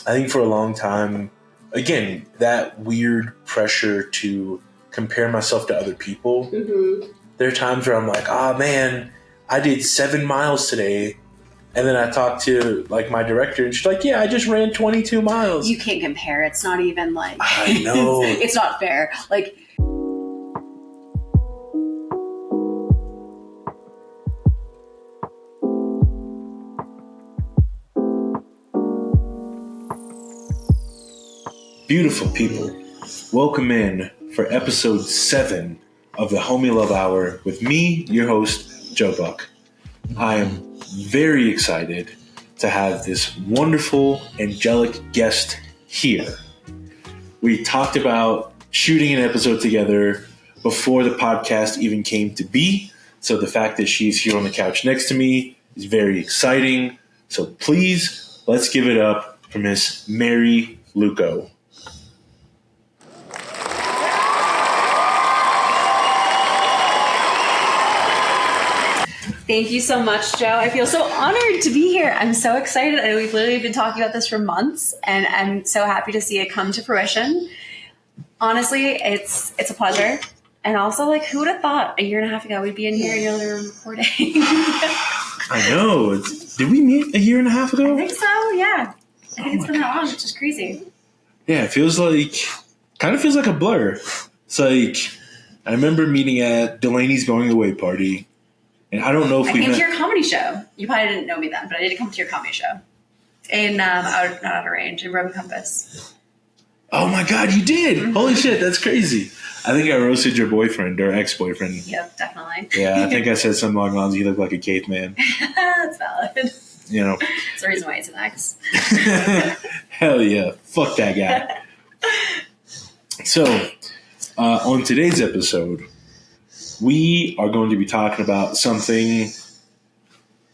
I think for a long time, again, that weird pressure to compare myself to other people. Mm-hmm. There are times where I'm like, oh man, I did 7 miles today. And then I talked to like my director and she's like, yeah, I just ran 22 miles. You can't compare. It's not even like, I know. It's not fair. Like, beautiful people, welcome in for episode 7 of the Homie Love Hour with me, your host, Joe Buck. I am very excited to have this wonderful, angelic guest here. We talked about shooting an episode together before the podcast even came to be, so the fact that she's here on the couch next to me is very exciting. So please, let's give it up for Miss Meri Luco. thank you so much, Joe. I feel so honored to be here. I'm so excited. And we've literally been talking about this for months, and I'm so happy to see it come to fruition. Honestly, it's a pleasure. And also, like, who would have thought a year and a half ago we'd be in here in your living room recording? I know. Did we meet a year and a half ago? I think so, yeah. I think it's been that long, which is crazy. Yeah, it feels like a blur. It's like, I remember meeting at Delaney's going away party. And I don't know if I came to your comedy show. You probably didn't know me then, but I did come to your comedy show in Outer Range in Roman Compass. Oh my God, you did! Mm-hmm. Holy shit, that's crazy. I think I roasted your boyfriend or ex-boyfriend. Yep, definitely. Yeah, I think I said something along the lines, you look like a caveman. That's valid. You know. It's the reason why it's an ex. Hell yeah. Fuck that guy. So, on today's episode, we are going to be talking about something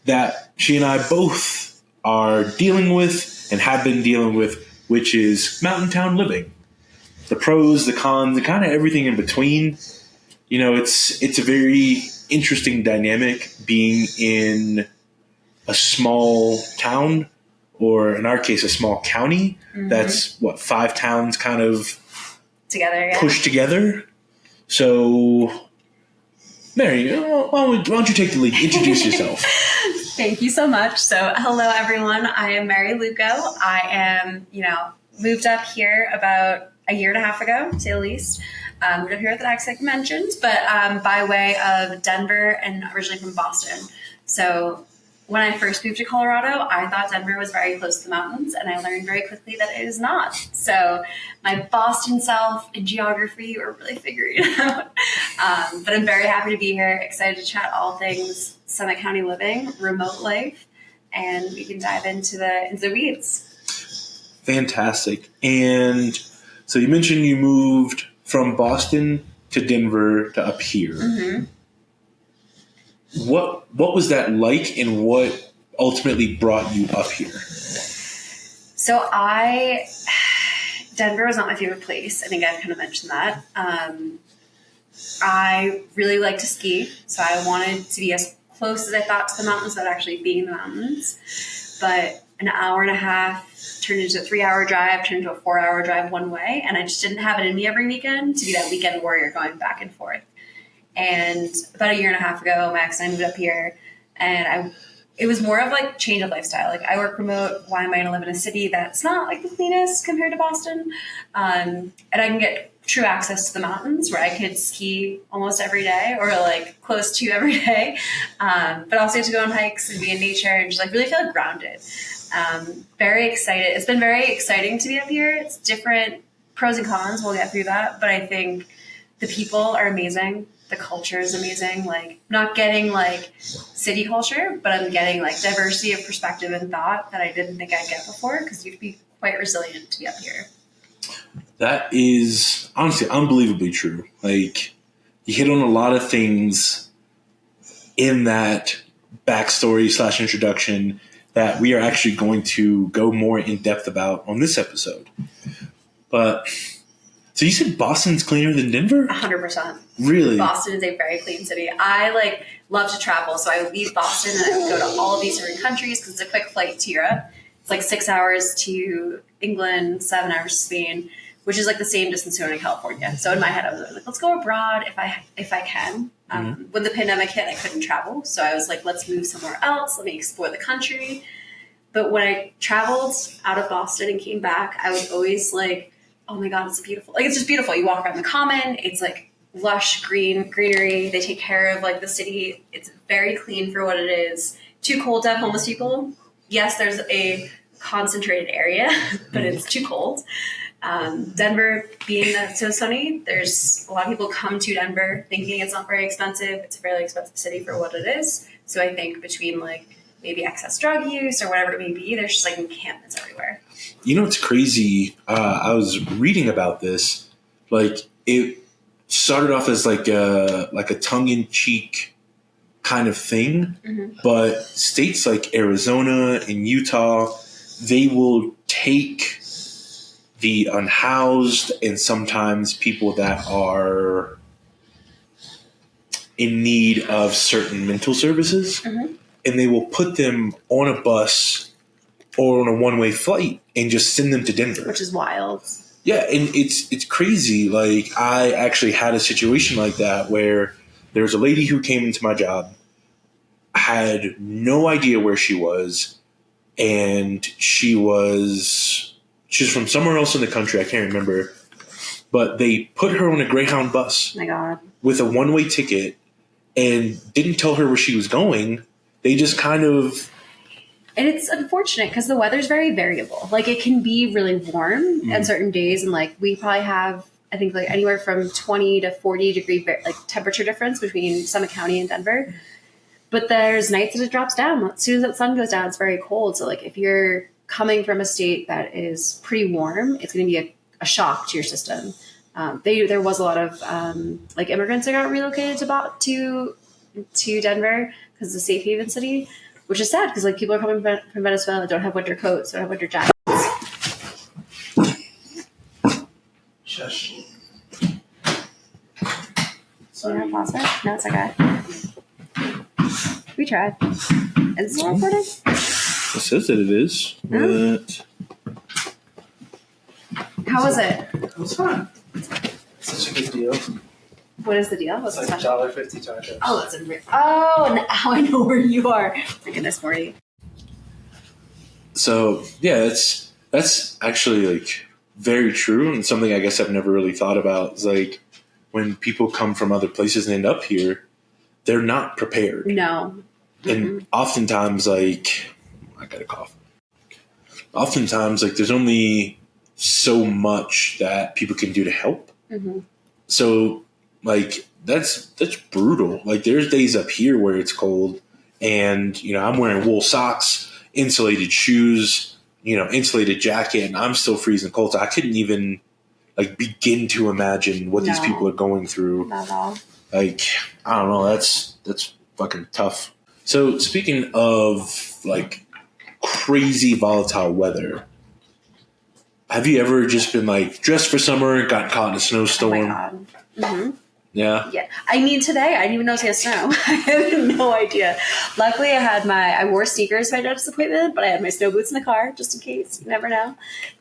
that she and I both are dealing with and have been dealing with, which is mountain town living. The pros, the cons, and kind of everything in between. You know, it's a very interesting dynamic being in a small town, or in our case, a small county. Mm-hmm. That's 5 towns kind of together, pushed together. So, Meri, why don't you take the lead? Introduce yourself. Thank you so much. So, hello, everyone. I am Meri Luco. I am, moved up here about a year and a half ago, to say the least. Moved up here with the accent mentioned, but by way of Denver and originally from Boston. So, when I first moved to Colorado, I thought Denver was very close to the mountains, and I learned very quickly that it is not. So my Boston self and geography were really figuring it out. But I'm very happy to be here, excited to chat all things Summit County living, remote life, and we can dive into the weeds. Fantastic. And so you mentioned you moved from Boston to Denver to up here. Mm-hmm. What was that like, and what ultimately brought you up here? So Denver was not my favorite place. I think I kind of mentioned that. I really like to ski, so I wanted to be as close as I thought to the mountains without actually being in the mountains. But an hour and a half turned into a 3-hour drive, turned into a 4-hour drive one way, and I just didn't have it in me every weekend to be that weekend warrior going back and forth. And about a year and a half ago, Max and I moved up here, and it was more of like change of lifestyle. Like, I work remote. Why am I going to live in a city that's not like the cleanest compared to Boston? And I can get true access to the mountains where I could ski almost every day, or like close to every day. But also to go on hikes and be in nature and just like really feel grounded. Very excited. It's been very exciting to be up here. It's different pros and cons. We'll get through that. But I think the people are amazing. The culture is amazing. Like, not getting like city culture, but I'm getting like diversity of perspective and thought that I didn't think I'd get before, because you have to be quite resilient to be up here. That is honestly unbelievably true. Like, you hit on a lot of things in that backstory / introduction that we are actually going to go more in depth about on this episode. But so you said Boston's cleaner than Denver? 100%. Really? Boston is a very clean city. I love to travel, so I would leave Boston and I would go to all of these different countries because it's a quick flight to Europe. It's like 6 hours to England, 7 hours to Spain, which is like the same distance to going to California. So in my head, I was like, let's go abroad if I can. When the pandemic hit, I couldn't travel. So I was like, let's move somewhere else. Let me explore the country. But when I traveled out of Boston and came back, I was always like, oh my God, it's beautiful. Like, it's just beautiful. You walk around the common. It's like lush greenery. They take care of like the city. It's very clean for what it is. Too cold to have homeless people. Yes, there's a concentrated area, but it's too cold. Denver being so sunny, there's a lot of people come to Denver thinking it's not very expensive. It's a fairly expensive city for what it is. So I think between like maybe excess drug use or whatever it may be, there's just like encampments everywhere. You know, it's crazy. I was reading about this. Like, it started off as like a tongue-in-cheek kind of thing, but states like Arizona and Utah, they will take the unhoused and sometimes people that are in need of certain mental services, and they will put them on a bus or on a one-way flight and just send them to Denver. Which is wild. Yeah, and it's crazy. Like, I actually had a situation like that where there was a lady who came into my job, had no idea where she was, and she was from somewhere else in the country. I can't remember. But they put her on a Greyhound bus. Oh my God. With a one-way ticket and didn't tell her where she was going. They just kind of... And it's unfortunate because the weather's very variable. Like, it can be really warm on certain days. And like, we probably have, I think, like anywhere from 20 to 40 degree like temperature difference between Summit County and Denver. But there's nights that it drops down. As soon as that sun goes down, it's very cold. So like, if you're coming from a state that is pretty warm, it's going to be a shock to your system. There was a lot of like immigrants that got relocated to Denver because it's a safe haven city, which is sad because like people are coming from Venezuela that don't have winter coats, don't have winter jackets. Shush. So you pause it? No, it's okay. We tried. Is this recording? It says that it is, but... How was it? It was fun. Such a good deal. What is the deal? What's It's the like special? $1.50 tacos. Oh, that's unreal. Oh, now I know where you are. My goodness, Morty. So, yeah, that's actually, like, very true, and something I guess I've never really thought about is, like, when people come from other places and end up here, they're not prepared. No. And oftentimes, like, I got a cough. Oftentimes, like, there's only so much that people can do to help. So, like, that's brutal. Like, there's days up here where it's cold, and, you know, I'm wearing wool socks, insulated shoes, you know, insulated jacket, and I'm still freezing cold. So I couldn't even, like, begin to imagine what these people are going through. Not at all. Like, I don't know. That's fucking tough. So, speaking of, like, crazy volatile weather, have you ever just been, like, dressed for summer and got caught in a snowstorm? Oh, my God. Yeah? Yeah. I mean, today, I didn't even know it was going to snow. I had no idea. Luckily, I wore sneakers for my dentist appointment, but I had my snow boots in the car, just in case. You never know.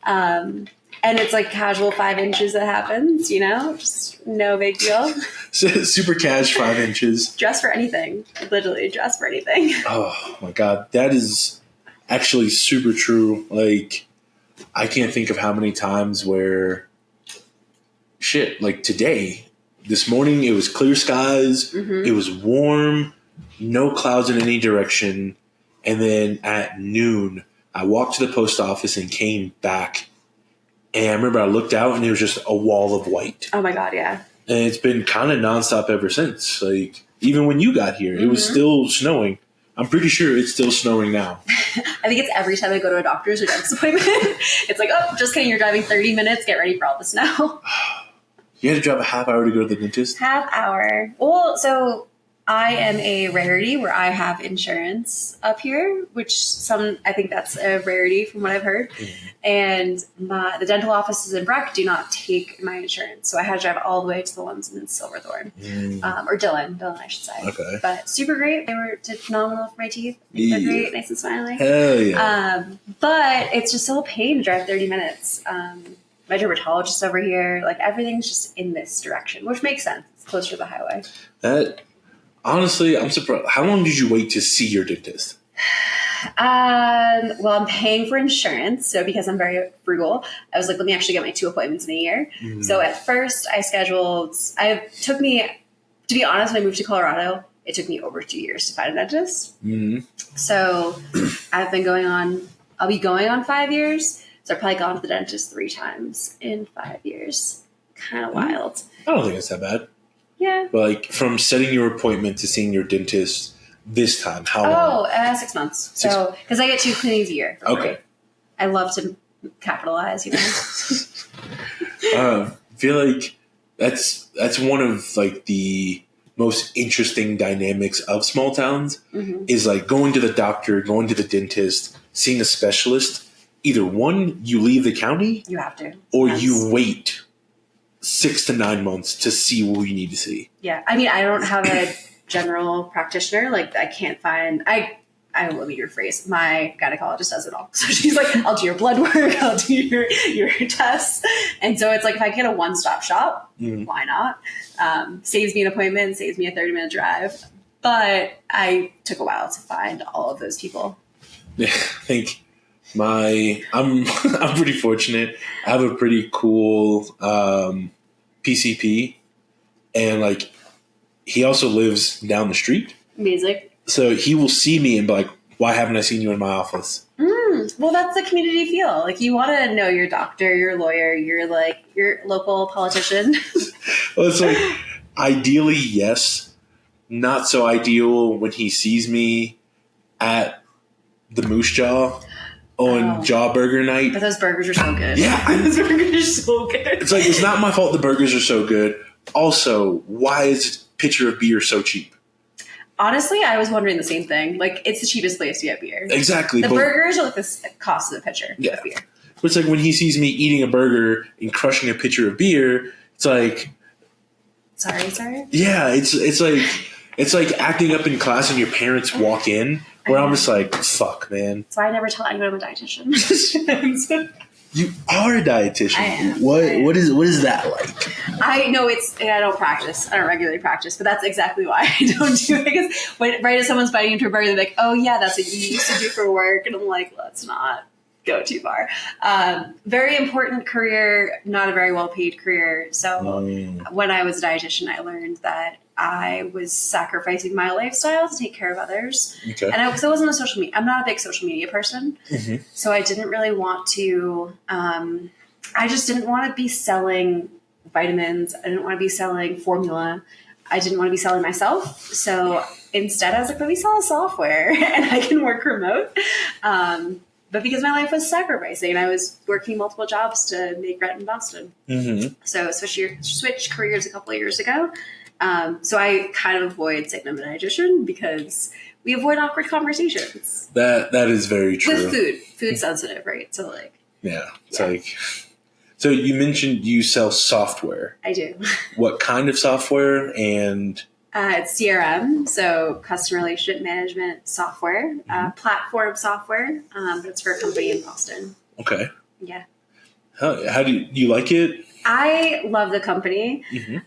And it's like casual 5 inches that happens, you know? Just no big deal. Super cash 5 inches. Dress for anything. Literally, dress for anything. Oh, my God. That is actually super true. Like, I can't think of how many times where, shit, like today, this morning, it was clear skies, it was warm, no clouds in any direction, and then at noon, I walked to the post office and came back, and I remember I looked out, and it was just a wall of white. Oh, my God, yeah. And it's been kind of nonstop ever since. Like, even when you got here, it was still snowing. I'm pretty sure it's still snowing now. I think it's every time I go to a doctor's or dentist appointment. It's like, oh, just kidding, you're driving 30 minutes, get ready for all the snow. You had to drive a half hour to go to the dentist? Half hour. Well, so I am a rarity where I have insurance up here, which I think that's a rarity from what I've heard. And the dental offices in Breck do not take my insurance. So I had to drive all the way to the ones in Silverthorne. Or Dillon, I should say. Okay. But super great. Did phenomenal for my teeth. They're great, nice and smiley. Hell yeah. But it's just still a pain to drive 30 minutes. My dermatologist over here, like everything's just in this direction, which makes sense. It's closer to the highway. Honestly, I'm surprised. How long did you wait to see your dentist? Well, I'm paying for insurance. So because I'm very frugal, I was like, let me actually get my 2 appointments in a year. So at first to be honest, when I moved to Colorado, it took me over 2 years to find a dentist. So I'll be going on 5 years. So I've probably gone to the dentist 3 times in 5 years. Kind of wild. I don't think it's that bad. Yeah. But like from setting your appointment to seeing your dentist this time, how long? 6 months. So, because I get 2 cleanings a year. Okay. I love to capitalize, you know. I feel like that's one of like the most interesting dynamics of small towns is like going to the doctor, going to the dentist, seeing a specialist. Either one, you leave the county. You have to. Or you wait 6 to 9 months to see what you need to see. Yeah. I mean, I don't have a general practitioner. Like, I can't find... let me rephrase. My gynecologist does it all. So she's like, I'll do your blood work. I'll do your tests. And so it's like, if I get a one-stop shop, why not? Saves me an appointment, saves me a 30-minute drive. But I took a while to find all of those people. Yeah, I think... I'm pretty fortunate. I have a pretty cool PCP, and like he also lives down the street. Amazing. So he will see me and be like, "Why haven't I seen you in my office?" Well, that's the community feel. Like you want to know your doctor, your lawyer, your local politician. Well, it's like ideally yes, not so ideal when he sees me at the Moose Jaw. On Jaw Burger night. But those burgers are so good. Yeah. Those burgers are so good. It's like, it's not my fault the burgers are so good. Also, why is a pitcher of beer so cheap? Honestly, I was wondering the same thing. Like, it's the cheapest place to get beer. Exactly. The burgers are like the cost of the pitcher of beer. But it's like when he sees me eating a burger and crushing a pitcher of beer, it's like... Sorry? Yeah, it's like acting up in class and your parents walk in. Where I'm just like, fuck, man. So I never tell anyone I'm a dietitian. You are a dietitian. I am. What is that like? I don't practice. I don't regularly practice, but that's exactly why I don't do it. Because right as someone's biting into a burger, they're like, oh yeah, that's what you used to do for work. And I'm like, let's not go too far. Very important career, not a very well-paid career. So when I was a dietitian, I learned that I was sacrificing my lifestyle to take care of others. Okay. And because I wasn't I'm not a big social media person. So I didn't really want to, I just didn't want to be selling vitamins. I didn't want to be selling formula. I didn't want to be selling myself. So instead I was like, let me sell a software and I can work remote. But because my life was sacrificing, I was working multiple jobs to make rent in Boston. So switched careers a couple of years ago. So I kind of avoid saying I'm a dietitian because we avoid awkward conversations. That is very true. With food sensitive, right? So so you mentioned you sell software. I do. What kind of software? And it's CRM, so customer relationship management software, platform software. But it's for a company in Boston. Okay. Yeah. How do you like it? I love the company.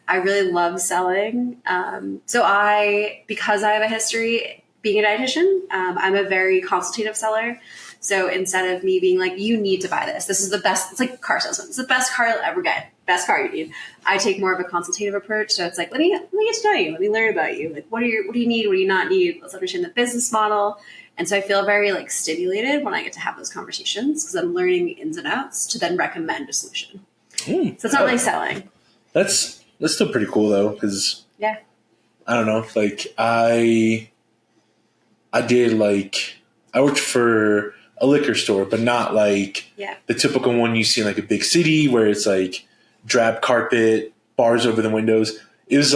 I really love selling. Because I have a history being a dietitian, I'm a very consultative seller. So instead of me being like, you need to buy this. This is the best. It's like car salesman. It's the best car you'll ever get. Best car you need. I take more of a consultative approach. So it's like, let me get to know you. Let me learn about you. Like, what do you need? What do you not need? Let's understand the business model. And so I feel very stimulated when I get to have those conversations because I'm learning the ins and outs to then recommend a solution. So it's not really selling. That's still pretty cool though, because I don't know. I worked for a liquor store, but not the typical one you see in a big city where it's drab carpet, bars over the windows. It was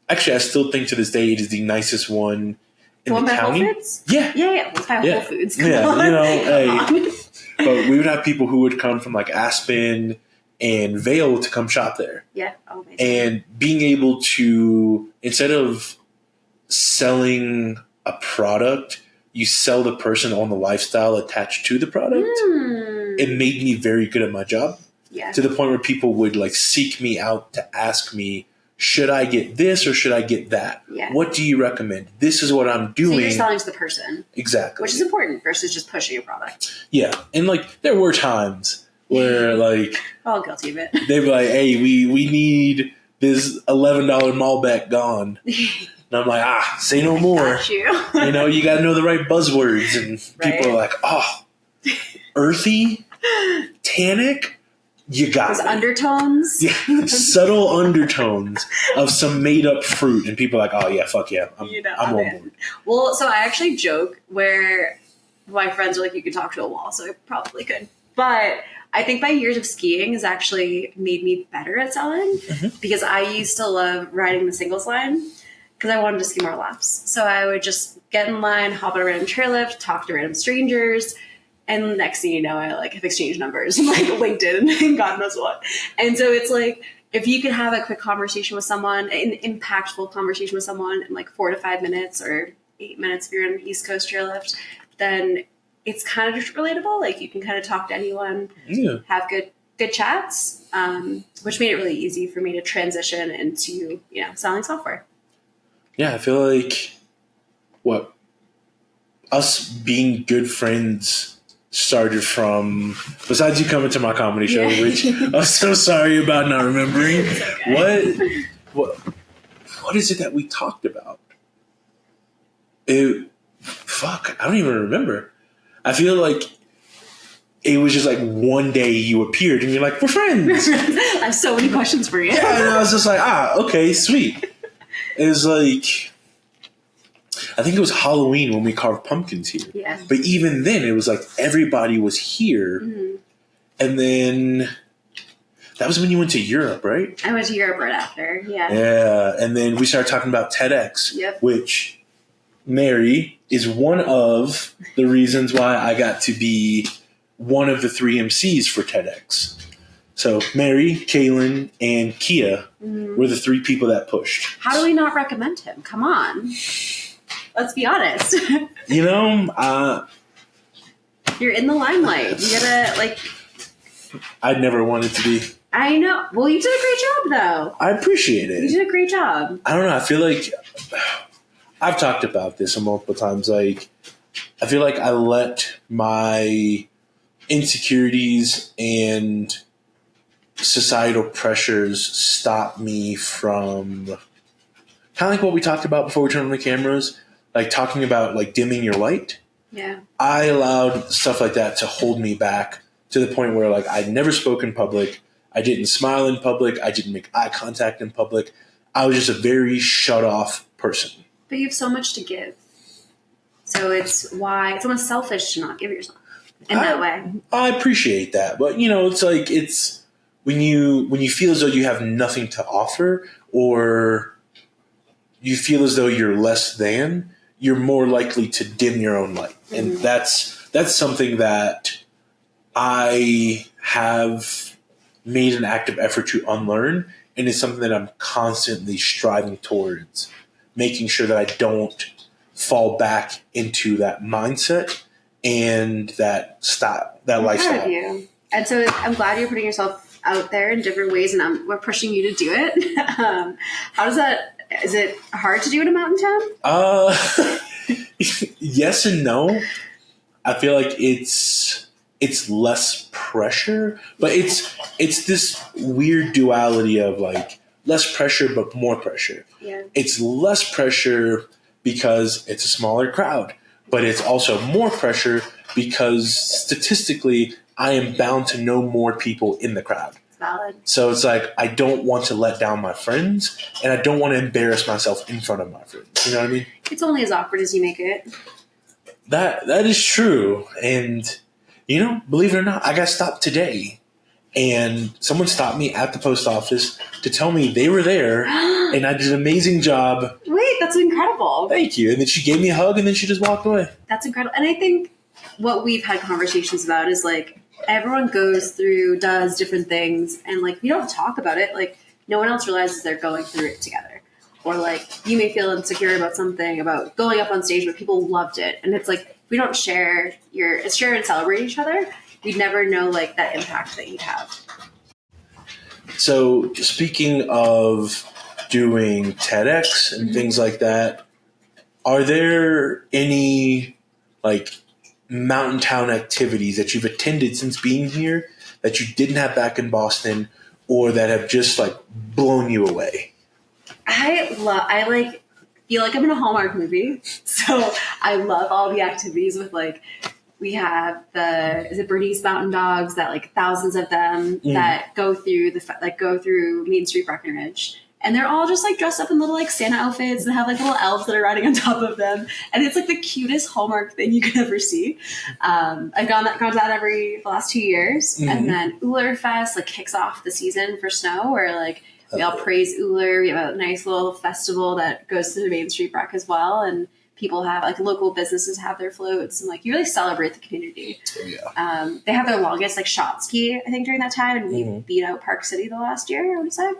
Actually, I still think to this day it is the nicest one in one the by Whole county. Foods? Yeah. Yeah. Let's buy Whole Foods. Come Yeah, on. you know, Come hey. on. But we would have people who would come from like Aspen and Vail to come shop there. Yeah. Oh, amazing. And being able to, instead of selling a product, you sell the person on the lifestyle attached to the product. It made me very good at my job. Yeah. To the point where people would like seek me out to ask me, should I get this or should I get that? Yeah. What do you recommend? This is what I'm doing. So you're selling to the person. Exactly. Which is important versus just pushing a product. Yeah. And like there were times where like We're all guilty of it. they'd be like, hey, we need this $11 Malbec gone. And I'm like, say no more. Got you. You know, you got to know the right buzzwords. And people are like, earthy, tannic, you got Those it. undertones. Yeah, subtle undertones of some made up fruit. And people are like, oh, yeah, fuck yeah. I'm on board. Well, so I actually joke where my friends are like, you could talk to a wall, so I probably could. But I think my years of skiing has actually made me better at selling because I used to love riding the singles line because I wanted to ski more laps. So I would just get in line, hop on a random chairlift, talk to random strangers. And next thing you know, I like have exchanged numbers and like LinkedIn and God knows what. And so it's like, if you could have a quick conversation with someone, an impactful conversation with someone in like 4 to 5 minutes or 8 minutes if you're on an East Coast chairlift, then it's kind of just relatable. Like you can kind of talk to anyone, have good chats, which made it really easy for me to transition into, selling software. Yeah, I feel like us being good friends started from, besides you coming to my comedy show, which I'm so sorry about not remembering. Okay. What is it that we talked about? I don't even remember. I feel like it was just like one day you appeared and you're like, we're friends. I have so many questions for you. Yeah, and I was just like, okay, sweet. It was like, I think it was Halloween when we carved pumpkins here. Yeah. But even then, it was like everybody was here. Mm-hmm. And then that was when you went to Europe, right? I went to Europe right after, yeah. Yeah, and then we started talking about TEDx, which Meri is one of the reasons why I got to be one of the 3 MCs for TEDx. So Meri, Kaylin, and Kia were the 3 people that pushed. How do we not recommend him? Come on. Let's be honest. You're in the limelight. You gotta, I never wanted to be. I know. Well, you did a great job, though. I appreciate it. You did a great job. I don't know. I feel like I've talked about this multiple times. Like, I feel like I let my insecurities and societal pressures stop me from kind of like what we talked about before we turned on the cameras, like talking about like dimming your light. Yeah. I allowed stuff like that to hold me back to the point where like I never spoke in public. I didn't smile in public. I didn't make eye contact in public. I was just a very shut off person. But you have so much to give. So it's almost selfish to not give yourself in that way. I appreciate that. But it's like, it's when you feel as though you have nothing to offer or you feel as though you're less than, you're more likely to dim your own light. Mm-hmm. And that's something that I have made an active effort to unlearn, and it's something that I'm constantly striving towards, making sure that I don't fall back into that mindset and that lifestyle. Proud of you. And so I'm glad you're putting yourself out there in different ways, and we're pushing you to do it. How does that? Is it hard to do in a mountain town? Yes and no. I feel like it's less pressure, but it's this weird duality of like less pressure but more pressure. Yeah. It's less pressure because it's a smaller crowd, but it's also more pressure because statistically I am bound to know more people in the crowd. Valid. So it's like I don't want to let down my friends and I don't want to embarrass myself in front of my friends. You know what I mean? It's only as awkward as you make it. That is true. And believe it or not, I got stopped today and someone stopped me at the post office to tell me they were there, and I did an amazing job. Wait, that's incredible. Thank you. And then she gave me a hug, and then she just walked away. That's incredible. And I think what we've had conversations about is like everyone does different things, and like we don't talk about it. Like no one else realizes they're going through it together. Or like you may feel insecure about something, about going up on stage, but people loved it. And it's like we don't share and celebrate each other. We'd never know like that impact that you'd have. So speaking of doing TEDx and things like that, are there any like mountain town activities that you've attended since being here that you didn't have back in Boston, or that have just like blown you away? I feel like I'm in a Hallmark movie. So I love all the activities with like, we have is it Bernese Mountain Dogs that like thousands of them that go through Main Street Breckenridge. And they're all just like dressed up in little like Santa outfits and have like little elves that are riding on top of them. And it's like the cutest Hallmark thing you could ever see. I've gone to that the last 2 years. And then Uller-Fest like kicks off the season for snow, where like we all praise Uller. We have a nice little festival that goes to the Main Street Breck as well. And people have like local businesses have their floats, and like you really celebrate the community. Oh, yeah. They have their longest like shot ski, I think, during that time, and we beat out Park City the last year, I would say.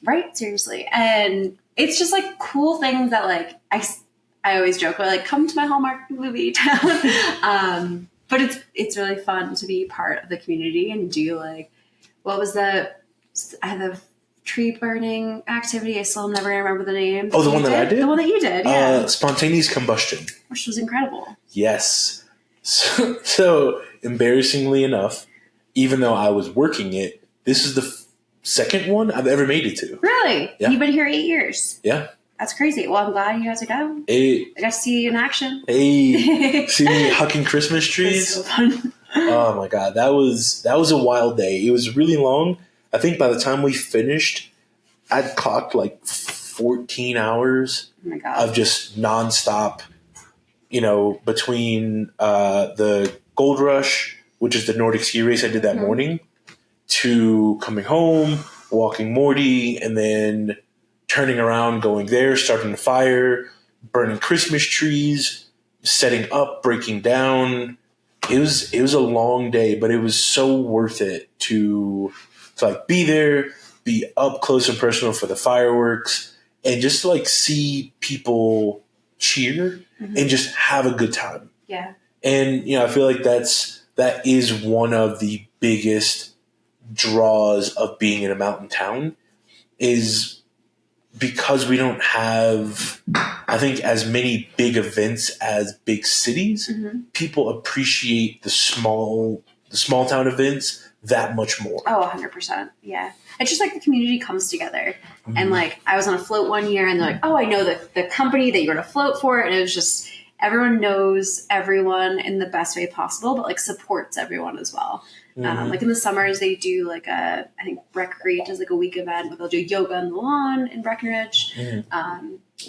Right, seriously, and it's just like cool things that like I always joke about, like come to my Hallmark movie town. But it's really fun to be part of the community and do like I had the tree burning activity. I still never remember the name. Oh, the one that I did? The one that you did, yeah. Spontaneous combustion. Which was incredible. Yes. So embarrassingly enough, even though I was working it, this is the second one I've ever made it to. Really? Yeah. You've been here 8 years. Yeah. That's crazy. Well, I'm glad you got to go. Hey. I got to see you in action. Hey. See me hucking Christmas trees? That's so fun. Oh my God. That was a wild day. It was really long. I think by the time we finished, I'd clocked like 14 hours of just nonstop, between the Gold Rush, which is the Nordic ski race I did that morning, to coming home, walking Morty, and then turning around, going there, starting the fire, burning Christmas trees, setting up, breaking down. It was a long day, but it was so worth it to like be there, be up close and personal for the fireworks, and just to like see people cheer and just have a good time. Yeah. And I feel like that is one of the biggest draws of being in a mountain town, is because we don't have, I think, as many big events as big cities. People appreciate the small town events that much more. Oh, 100%. Yeah. It's just like the community comes together. And like I was on a float one year, and they're like, oh, I know the company that you're going to float for. And it was just, everyone knows everyone in the best way possible, but like supports everyone as well. Like in the summers, they do like I think Recreate does like a week event where they'll do yoga on the lawn in Breckenridge. And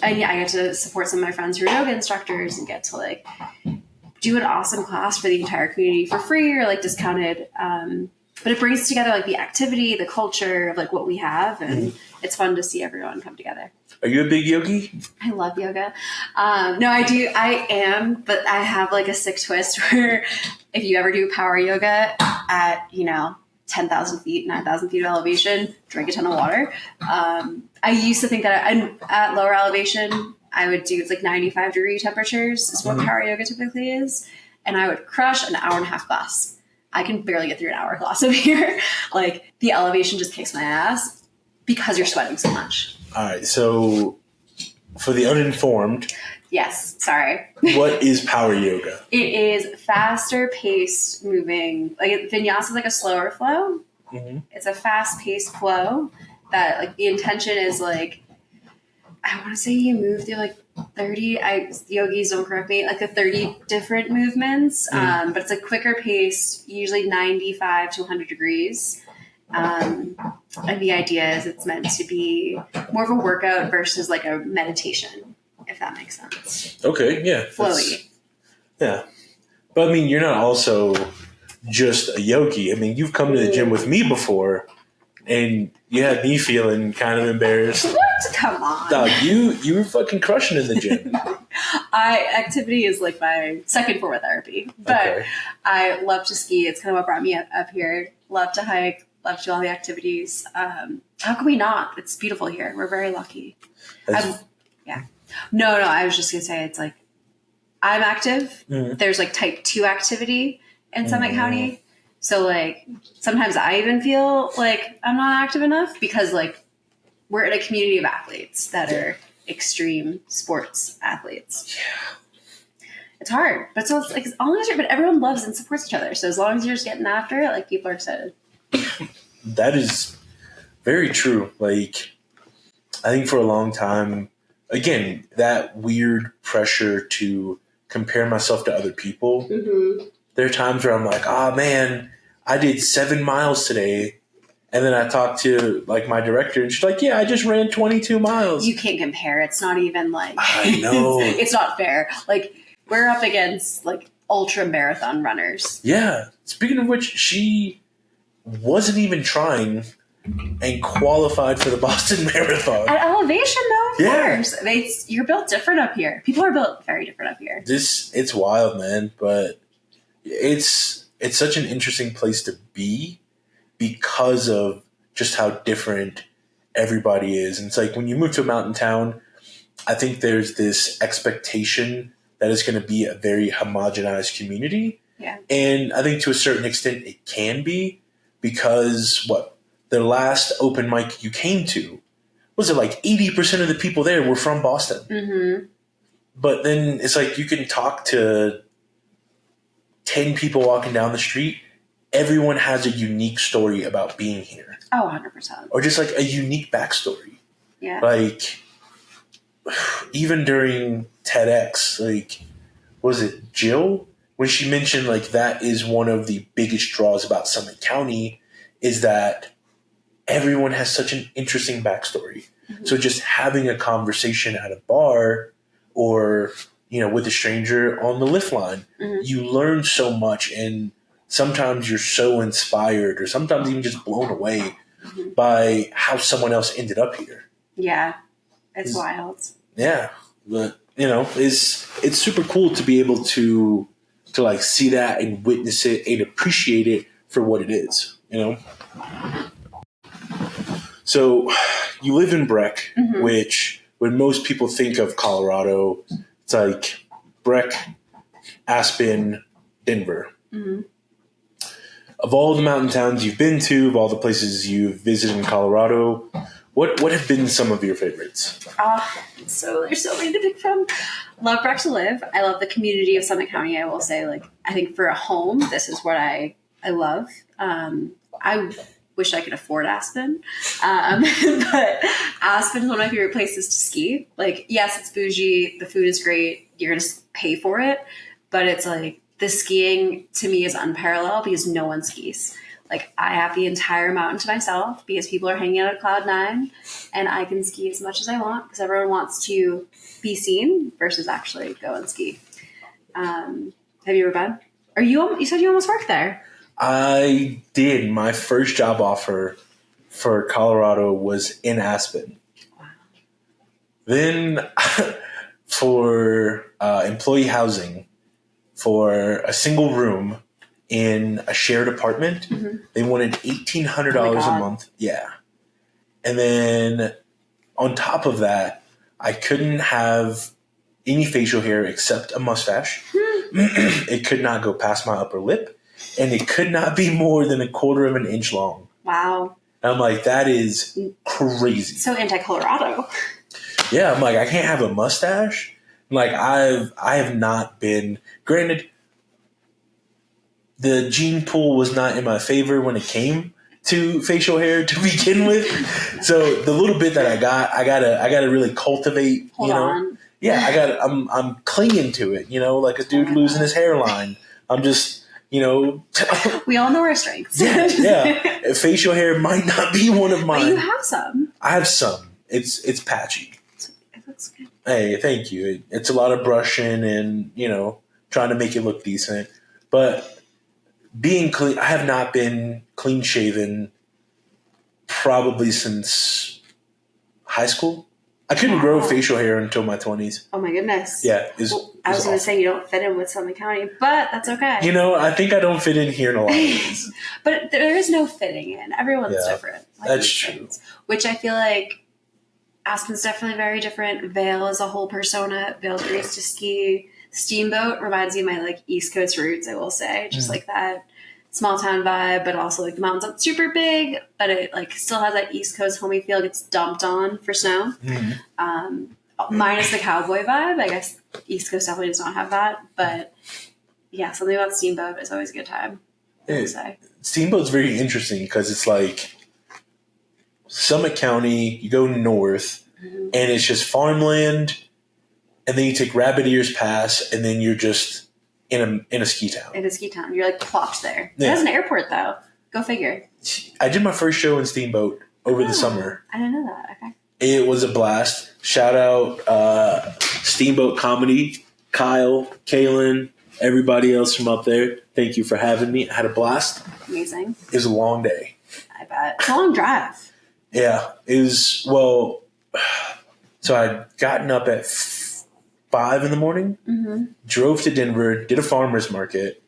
yeah, I get to support some of my friends who are yoga instructors and get to like do an awesome class for the entire community for free or like discounted. But it brings together like the activity, the culture of like what we have, and it's fun to see everyone come together. Are you a big yogi? I love yoga. No, I do. I am, but I have like a sick twist where if you ever do power yoga at, 10,000 feet, 9,000 feet of elevation, drink a ton of water. I used to think that at lower elevation, I would do, it's like 95-degree temperatures is what power yoga typically is. And I would crush an hour and a half class. I can barely get through an hour class over here. Like the elevation just kicks my ass because you're sweating so much. All right. So for the uninformed. Yes. Sorry. What is power yoga? It is faster paced moving. Like vinyasa is like a slower flow. It's a fast paced flow that like the intention is like, I want to say you move through like 30, yogis don't correct me, like the 30 different movements, but it's a quicker pace, usually 95 to 100 degrees. And the idea is it's meant to be more of a workout versus like a meditation, if that makes sense. Okay, yeah. Flowy. Yeah. But I mean, you're not also just a yogi. I mean, you've come to the gym with me before, and you had me feeling kind of embarrassed. What? Come on. Dog, you were fucking crushing in the gym. Activity is like my second form of therapy, but Okay. I love to ski. It's kind of what brought me up here. Love to hike. Love to do all the activities. How can we not? It's beautiful here. We're very lucky. No. I was just gonna say it's like I'm active. Mhm. There's like type 2 activity in Summit County, so like sometimes I even feel like I'm not active enough because like we're in a community of athletes that are extreme sports athletes. Yeah. It's hard, but so it's like as long as but everyone loves and supports each other. So as long as you're just getting after it, like people are excited. That is very true. Like, I think for a long time, again, that weird pressure to compare myself to other people. Mm-hmm. There are times where I'm like, oh man, I did 7 miles today. And then I talked to like my director and she's like, yeah, I just ran 22 miles. You can't compare. It's not even like, I know. it's not fair. Like we're up against like ultra marathon runners. Yeah. Speaking of which, she wasn't even trying and qualified for the Boston Marathon. At elevation though, of Yeah. course. You're built different up here. People are built very different up here. It's wild, man, but it's such an interesting place to be because of just how different everybody is. And it's like when you move to a mountain town, I think there's this expectation that it's going to be a very homogenized community. Yeah. And I think to a certain extent it can be because the last open mic you came to, was it like 80% of the people there were from Boston? Mm-hmm. But then it's like you can talk to 10 people walking down the street. Everyone has a unique story about being here. Oh, 100%. Or just like a unique backstory. Yeah. Like, even during TEDx, like, was it Jill? When she mentioned like that is one of the biggest draws about Summit County is that everyone has such an interesting backstory. Mm-hmm. So just having a conversation at a bar or, with a stranger on the lift line, mm-hmm. you learn so much, and sometimes you're so inspired or sometimes even just blown away mm-hmm. by how someone else ended up here. Yeah. It's wild. Yeah. But, it's super cool to be able to like see that and witness it and appreciate it for what it is, So you live in Breck, mm-hmm. which when most people think of Colorado, it's like Breck, Aspen, Denver. Mm-hmm. Of all the mountain towns you've been to, of all the places you've visited in Colorado, what have been some of your favorites? So there's so many to pick from. Love Breck to live. I love the community of Summit County. I will say, I think for a home, this is what I love. I wish I could afford Aspen. But Aspen is one of my favorite places to ski. Yes, it's bougie. The food is great. You're going to pay for it. But it's the skiing to me is unparalleled because no one skis. I have the entire mountain to myself because people are hanging out at Cloud 9 and I can ski as much as I want because everyone wants to be seen versus actually go and ski. Have you ever been? You said you almost worked there. I did. My first job offer for Colorado was in Aspen. Wow. Then for employee housing for a single room in a shared apartment, mm-hmm. they wanted $1,800 a month. Yeah. And then on top of that, I couldn't have any facial hair except a mustache. It could not go past my upper lip. And it could not be more than 1/4 of an inch long. Wow. And I'm like, that is crazy. So anti-Colorado. Yeah, I'm like, I can't have a mustache. I have not been, granted, the gene pool was not in my favor when it came to facial hair to begin with. So the little bit that I gotta really cultivate. Hold on. Yeah, I'm clinging to it. Like a dude losing his hairline. I'm just. We all know our strengths. Yeah. Facial hair might not be one of mine. But you have some. I have some. It's patchy. It looks good. Hey, thank you. It's a lot of brushing and, trying to make it look decent. But being clean, I have not been clean shaven probably since high school. I couldn't grow facial hair until my 20s. Oh my goodness. Yeah. I was going to say you don't fit in with Summit County, but that's okay. You know, I think I don't fit in here in a lot of ways. But there is no fitting in. Everyone's different. That's true. Which I feel like Aspen's definitely very different. Vail is a whole persona. Vail agrees to ski. Steamboat reminds me of my like East Coast roots, I will say. Just like that small town vibe, but also like the mountains aren't super big, but it like still has that East Coast homey feel. It gets dumped on for snow. Minus the cowboy vibe. I guess East Coast definitely does not have that. But yeah, something about Steamboat is always a good time. I would say. Steamboat's very interesting because it's like Summit County, you go north, and it's just farmland, and then you take Rabbit Ears Pass, and then you're just in a ski town. In a ski town. You're like plopped there. Yeah. It has an airport though. Go figure. I did my first show in Steamboat over the summer. I didn't know that. Okay. It was a blast. Shout out Steamboat Comedy, Kyle, Kaylin, everybody else from up there. Thank you for having me. I had a blast. Amazing. It was a long day. I bet. It's a long drive. Yeah. It was, well, so I'd gotten up at 5 in the morning, drove to Denver, did a farmer's market,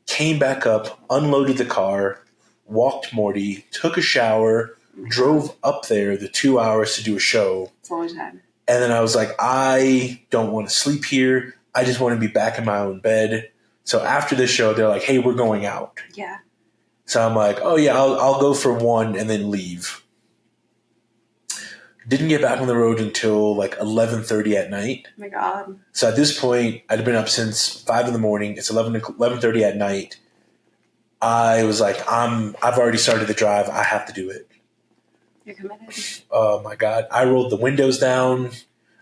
came back up, unloaded the car, walked Morty, took a shower, drove up there the 2 hours to do a show. It's a long time. And then I was like, I don't want to sleep here. I just want to be back in my own bed. So after this show, they're like, hey, we're going out. Yeah. So I'm like, oh yeah, I'll go for one and then leave. Didn't get back on the road until like 11:30 at night. Oh my God. So at this point, I'd been up since 5 in the morning. It's 11:30 at night. I was like, I've already started the drive. I have to do it. You're committed. Oh my God. I rolled the windows down.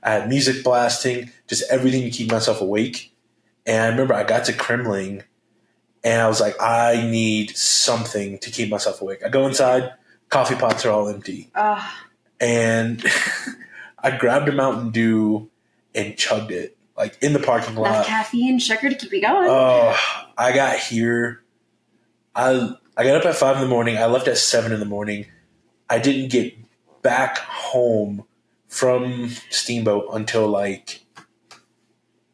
I had music blasting, just everything to keep myself awake. And I remember I got to Kremling and I was like, I need something to keep myself awake. I go inside, coffee pots are all empty. And I grabbed a Mountain Dew and chugged it, like in the parking lot. Enough caffeine, sugar to keep you going. I got here. I got up at 5 in the morning. I left at 7 in the morning. I didn't get back home from Steamboat until like,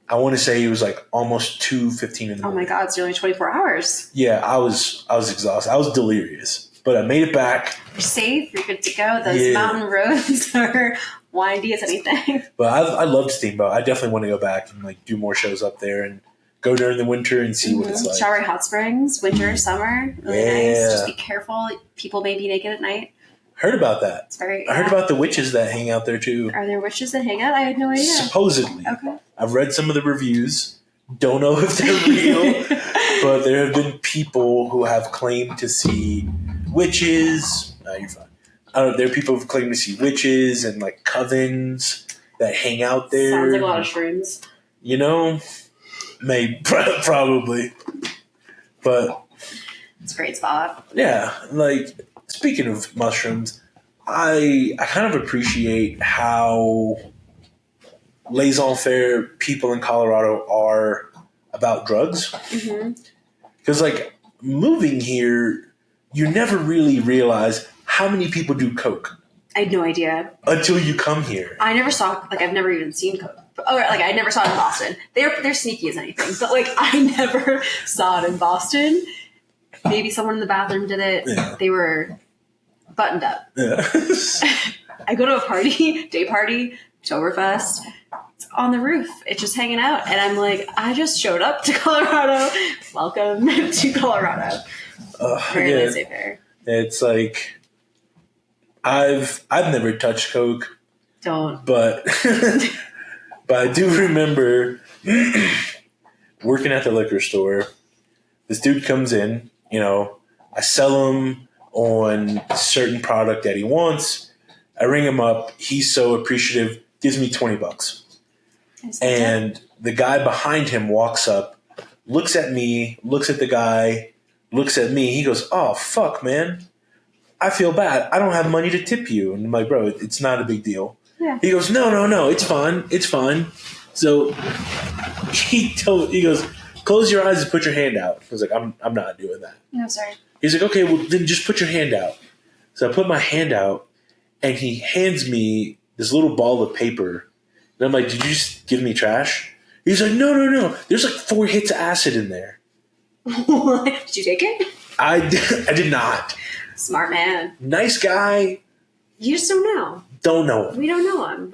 I want to say it was like almost 2:15 in the morning. Oh my God, it's only 24 hours. Yeah, I was exhausted. I was delirious. But I made it back. You're safe. You're good to go. Those mountain roads are windy as anything. But I loved Steamboat. I definitely want to go back and like do more shows up there and go during the winter and see what it's like. Showery Hot Springs, winter, summer, really nice. Just be careful. People may be naked at night. Heard about that. It's very. I heard about the witches that hang out there too. Are there witches that hang out? I had no idea. Supposedly. Okay. I've read some of the reviews. Don't know if they're real, but there have been people who have claimed to see witches. No, you're fine. There are people who claim to see witches and like covens that hang out there. Sounds like a lot of shrooms. You know, maybe probably, but it's a great spot. Yeah, like speaking of mushrooms, I kind of appreciate how laissez-faire people in Colorado are about drugs. Because like moving here, you never really realize how many people do coke. I had no idea. Until you come here. I never saw, like I've never even seen coke. Like I never saw it in Boston. They're sneaky as anything. But like I never saw it in Boston. Maybe someone in the bathroom did it. Yeah. They were buttoned up. Yeah. I go to a party, day party, Oktoberfest. It's on the roof. It's just hanging out. And I'm like, I just showed up to Colorado. Welcome to Colorado. Very laissez-faire. It's like I've never touched coke. Don't. But I do remember working at the liquor store. This dude comes in, you know, I sell him on a certain product that he wants. I ring him up. He's so appreciative, gives me $20. And the guy behind him walks up, looks at me, looks at the guy, looks at me. He goes, "Oh, fuck, man. I feel bad. I don't have money to tip you." And I'm like, "Bro, it's not a big deal." Yeah. He goes, No, it's fine. It's fine. So he goes, close your eyes and put your hand out. I was like, I'm not doing that. No, sorry. He's like, okay, well, then just put your hand out. So I put my hand out, and he hands me this little ball of paper. And I'm like, did you just give me trash? He's like, no. There's like 4 hits of acid in there. Did you take it? I did not. Smart man. Nice guy. You just don't know. Don't know him. We don't know him.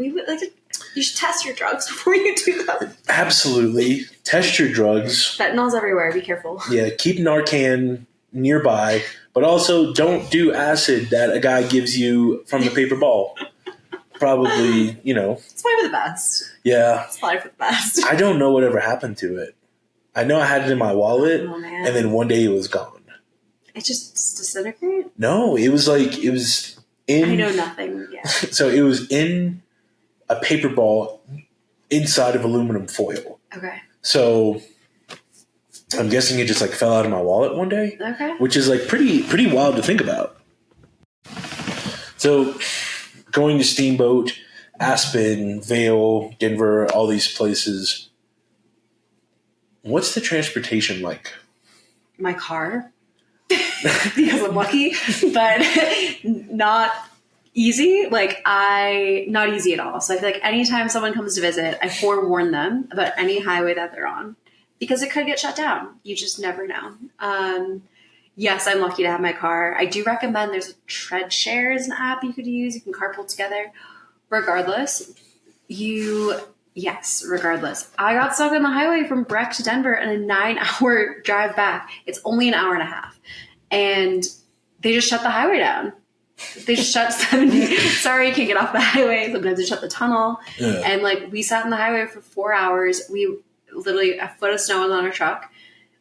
You should test your drugs before you do them. Absolutely. Test your drugs. Fentanyl's everywhere. Be careful. Yeah, keep Narcan nearby, but also don't do acid that a guy gives you from the paper ball. Probably, It's probably for the best. Yeah. It's probably for the best. I don't know whatever happened to it. I know I had it in my wallet, man. and then one day it was gone. It just disintegrated? No, it was in... I know nothing yet. So it was in a paper ball inside of aluminum foil. Okay. So I'm guessing it just fell out of my wallet one day. Okay. Which is pretty wild to think about. So going to Steamboat, Aspen, Vail, Denver, all these places. What's the transportation like? My car. Because I'm lucky, but not easy. Not easy at all. So I feel like anytime someone comes to visit, I forewarn them about any highway that they're on because it could get shut down. You just never know. Yes, I'm lucky to have my car. I do recommend there's a Tread Share is an app you could use. You can carpool together. Regardless, I got stuck on the highway from Breck to Denver in a 9-hour drive back. It's only an hour and a half. And they just shut the highway down. They just shut 70. Sorry, you can't get off the highway. Sometimes they shut the tunnel. Yeah. And we sat on the highway for 4 hours. We literally, a foot of snow was on our truck.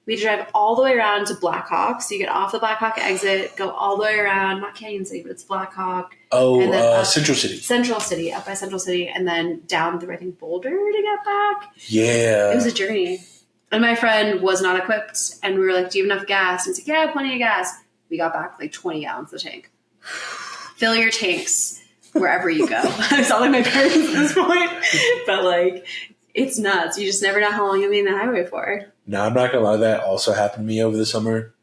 We had to drive all the way around to Blackhawk. So you get off the Blackhawk exit, go all the way around, not Canyon City, but it's Blackhawk. Oh, and then Central City. Central City, up by Central City, and then down through, I think, Boulder to get back. Yeah. It was a journey. And my friend was not equipped, and we were like, do you have enough gas? And he's like, yeah, plenty of gas. We got back 20 gallons of the tank. Fill your tanks wherever you go. I sound like my parents at this point, but it's nuts. You just never know how long you'll be in the highway for. No, I'm not going to lie. That also happened to me over the summer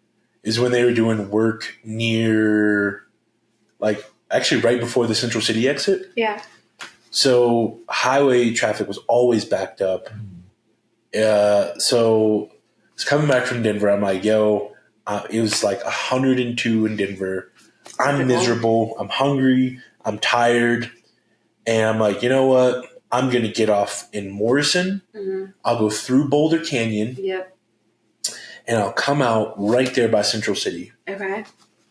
is when they were doing work near, actually right before the Central City exit. Yeah. So highway traffic was always backed up. So I was coming back from Denver. I'm like, yo, it was 102 in Denver. I'm miserable. I'm hungry. I'm tired. And I'm like, you know what? I'm going to get off in Morrison. Mm-hmm. I'll go through Boulder Canyon. Yep. And I'll come out right there by Central City. Okay.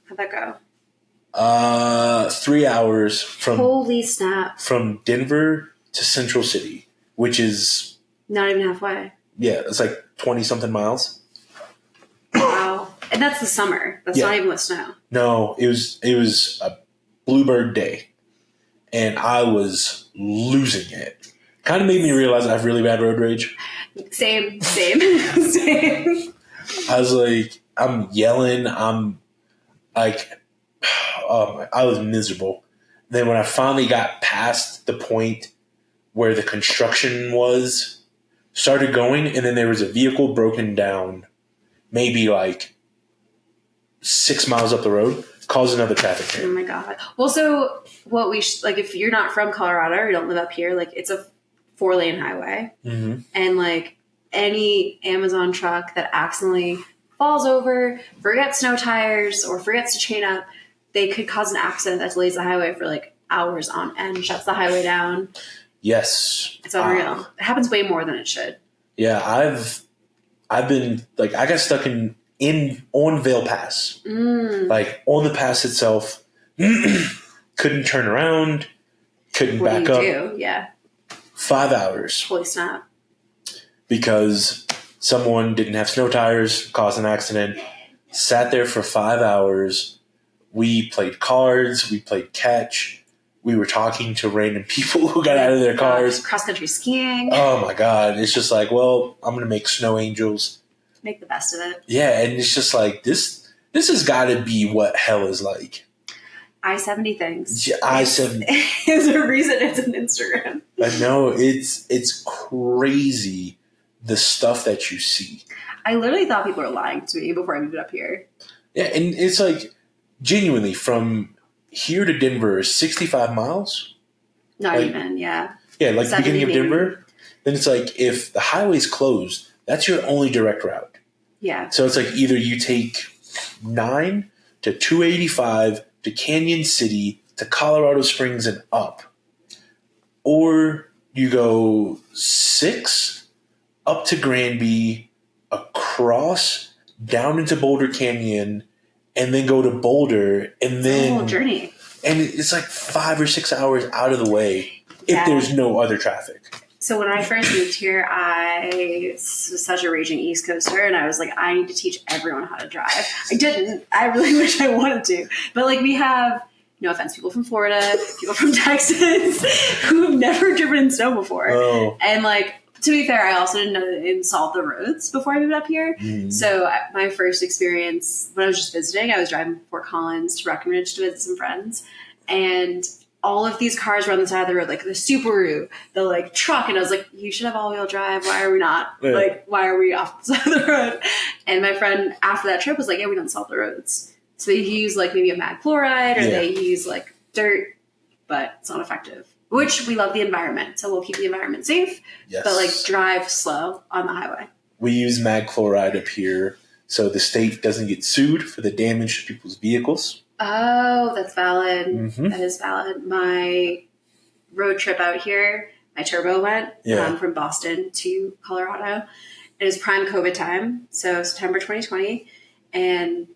How'd that go? 3 hours from... Holy snap. From Denver to Central City, which is... Not even halfway. Yeah, it's 20-something miles. Wow. And that's the summer. That's not even with snow. No, it was a bluebird day. And I was losing it. Kind of made me realize I have really bad road rage. Same. I was I'm yelling. I'm I was miserable. Then when I finally got past the point where the construction started going, and then there was a vehicle broken down, maybe 6 miles up the road, caused another traffic jam. Oh my God. Well, so what we if you're not from Colorado or you don't live up here, it's a 4-lane highway. Mm-hmm. And any Amazon truck that accidentally falls over, forgets snow tires, or forgets to chain up, they could cause an accident that delays the highway for hours on end, shuts the highway down. Yes. It's unreal. It happens way more than it should. Yeah, I've been I got stuck on Vail Pass. On the pass itself, couldn't turn around, couldn't back up. Yeah. 5 hours. Holy snap. Because someone didn't have snow tires, caused an accident, sat there for 5 hours. We played cards, we played catch. We were talking to random people who got out of their cars. Cross-country skiing. Oh my God. It's just I'm going to make snow angels. Make the best of it. Yeah, and it's just this has got to be what hell is like. I-70 things. Yeah, I-70. There's a reason it's an Instagram. I know, it's crazy the stuff that you see. I literally thought people were lying to me before I moved up here. Yeah, and it's like genuinely from here to Denver is 65 miles. Not like, even, yeah. Yeah, like the beginning of maybe. Denver. Then it's like if the highway's closed, that's your only direct route. Yeah. So it's like either you take 9 to 285 to Canyon City to Colorado Springs and up, or you go 6 up to Granby, across down into Boulder Canyon, and then go to Boulder, and then a whole journey. And it's like 5 or 6 hours out of the way if there's no other traffic. So when I first moved here, I was such a raging East Coaster, and I was like, I need to teach everyone how to drive. I didn't. I really wish I wanted to. But like we have, no offense, people from Florida, people from Texas who have never driven in snow before. Oh. And like, to be fair, I also didn't know that they installed the roads before I moved up here. Mm. So my first experience when I was just visiting, I was driving from Fort Collins to Breckenridge to visit some friends. And all of these cars were on the side of the road, like the Subaru, the like truck. And I was like, you should have all-wheel drive. Why are we not? Yeah. Like, why are we off the side of the road? And my friend after that trip was like, yeah, we don't salt the roads. So they use like maybe a mag chloride or they use like dirt, but it's not effective. Which we love the environment, so we'll keep the environment safe, but like drive slow on the highway. We use mag chloride up here so the state doesn't get sued for the damage to people's vehicles. Oh, that's valid. Mm-hmm. That is valid. My road trip out here, my turbo went from Boston to Colorado. It was prime COVID time, so September 2020, and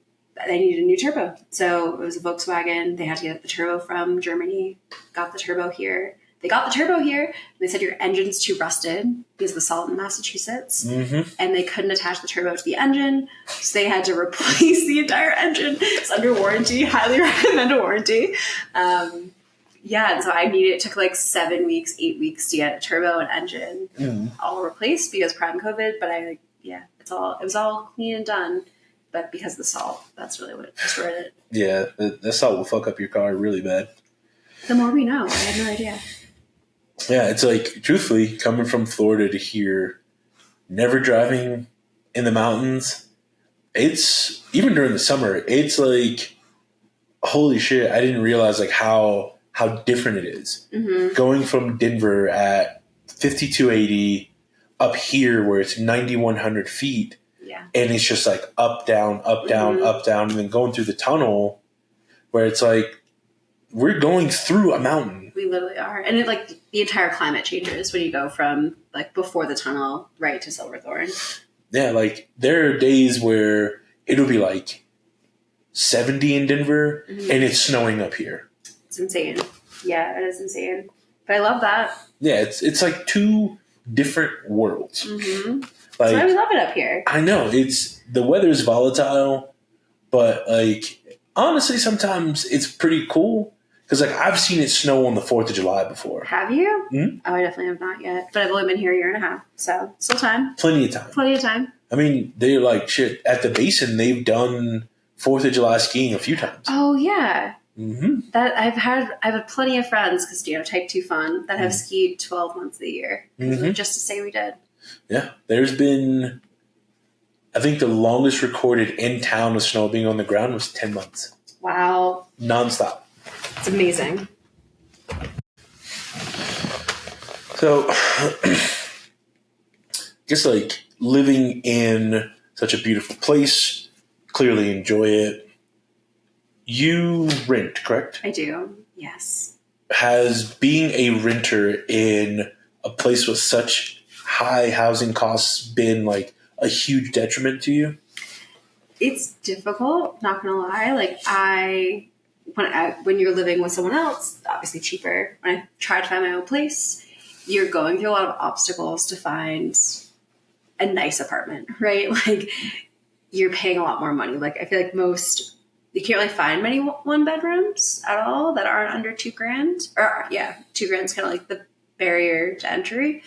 they needed a new turbo. So it was a Volkswagen. They had to get the turbo from Germany, got the turbo here. They got the turbo here, and they said your engine's too rusted because of the salt in Massachusetts, and they couldn't attach the turbo to the engine, so they had to replace the entire engine. It's under warranty. Highly recommend a warranty. And so it took like 7 weeks, 8 weeks to get a turbo and engine all replaced because prime COVID. But it was all clean and done. But because of the salt, that's really what destroyed it. Yeah, the salt will fuck up your car really bad. The more we know. I had no idea. Yeah, it's like, truthfully, coming from Florida to here, never driving in the mountains, it's, even during the summer, it's like, holy shit, I didn't realize like how different it is. Mm-hmm. Going from Denver at 5280 up here where it's 9,100 feet, and it's just like up, down, up, down, up, down, and then going through the tunnel where it's like, we're going through a mountain. We literally are. And the entire climate changes when you go from like before the tunnel right to Silverthorne. Yeah, like there are days where it'll be like 70 in Denver and it's snowing up here. It's insane. Yeah, it is insane. But I love that. Yeah, it's like two different worlds. Mm-hmm. Like, that's why we love it up here. I know. The weather's volatile, but like honestly sometimes it's pretty cool. Because, like, I've seen it snow on the 4th of July before. Have you? Mm-hmm. Oh, I definitely have not yet. But I've only been here a year and a half. So, still time. Plenty of time. Plenty of time. I mean, they're like, shit, at the Basin, they've done 4th of July skiing a few times. Oh, yeah. Mm-hmm. I've had plenty of friends, because, type 2 fun, that have skied 12 months of the year. Just to say we did. Yeah. There's been, I think the longest recorded in town of snow being on the ground was 10 months. Wow. Nonstop. It's amazing. So, just like living in such a beautiful place, clearly enjoy it. You rent, correct? I do, yes. Has being a renter in a place with such high housing costs been like a huge detriment to you? It's difficult, not gonna lie. Like when you're living with someone else, obviously cheaper. When I try to find my own place, you're going through a lot of obstacles to find a nice apartment, right? Like you're paying a lot more money. Like I feel like you can't really find many 1-bedrooms at all that aren't under $2,000. Or $2,000 is kind of like the barrier to entry.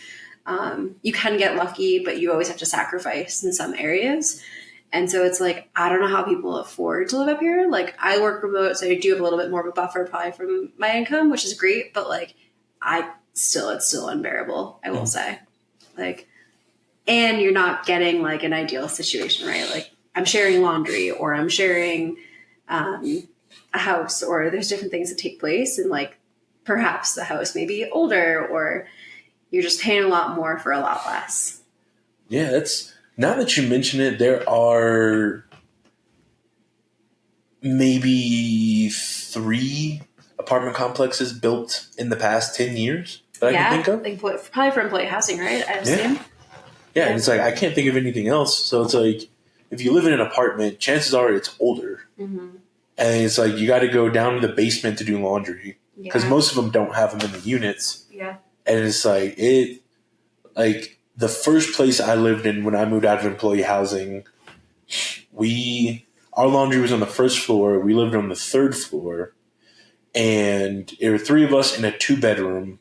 You can get lucky, but you always have to sacrifice in some areas. And so it's like, I don't know how people afford to live up here. Like I work remote, so I do have a little bit more of a buffer probably from my income, which is great. But like it's still unbearable, I will say. Like and you're not getting like an ideal situation, right? Like I'm sharing laundry, or I'm sharing a house, or there's different things that take place, and like perhaps the house may be older, or you're just paying a lot more for a lot less. Yeah, that's now that you mention it, there are maybe 3 apartment complexes built in the past 10 years that I can think of. Like probably for employee housing, right? I assume. Yeah, and it's like I can't think of anything else. So it's like if you live in an apartment, chances are it's older. Mm-hmm. And it's like you got to go down to the basement to do laundry because Yeah. most of them don't have them in the units. Yeah. And it's like the first place I lived in when I moved out of employee housing, our laundry was on the first floor. We lived on the 3rd floor, and there were 3 of us in a 2-bedroom,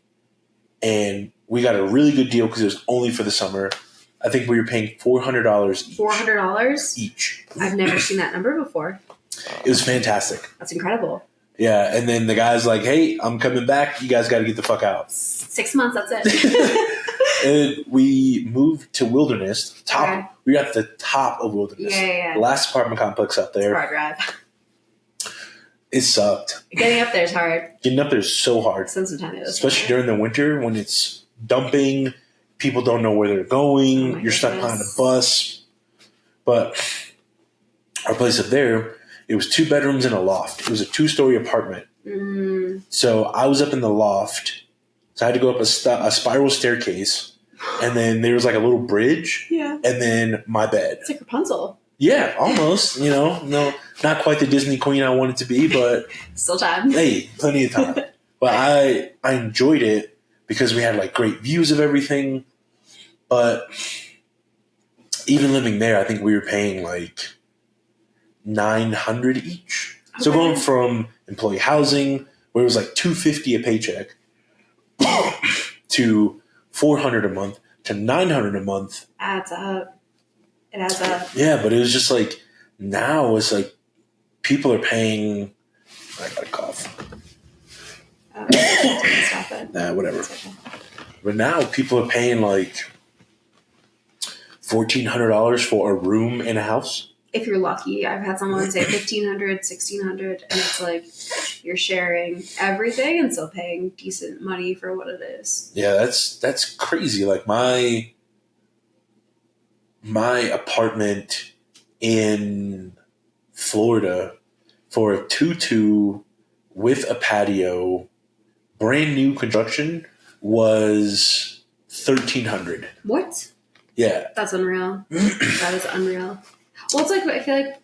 and we got a really good deal because it was only for the summer. I think we were paying $400 each. $400 each. I've never seen that number before. It was fantastic. That's incredible. Yeah, and then the guy's like, "Hey, I'm coming back. You guys got to get the fuck out." 6 months. That's it. And we moved to Wilderness. Okay. We got the top of Wilderness. Yeah. The last apartment complex up there. Hard drive. It sucked. Getting up there is hard. Getting up there is so hard. Spend some time with Especially during the winter when it's dumping. People don't know where they're going. Oh You're stuck behind a bus. But our place up there, it was 2 bedrooms and a loft. It was a 2-story apartment. Mm. So I was up in the loft. So I had to go up a spiral staircase. And then there was like a little bridge. Yeah. And then my bed. It's like Rapunzel. Yeah, almost. No, not quite the Disney queen I wanted to be, but Still time. hey, plenty of time. But I enjoyed it because we had like great views of everything. But even living there, I think we were paying like $900 each. Okay. So going from employee housing, where it was like $250 a paycheck, to $400 a month to $900 a month. Adds up. It adds up. Yeah, but it was just like now it's like people are paying. I got a cough. Stop it. Nah, whatever. Okay. But now people are paying like $1,400 for a room in a house. If you're lucky, I've had someone say $1,500, $1,600, and it's like you're sharing everything and still paying decent money for what it is. Yeah, that's crazy. Like my apartment in Florida for a 2-2 with a patio, brand new construction, was $1,300. What? Yeah, that's unreal. That is unreal. Well, it's like I feel like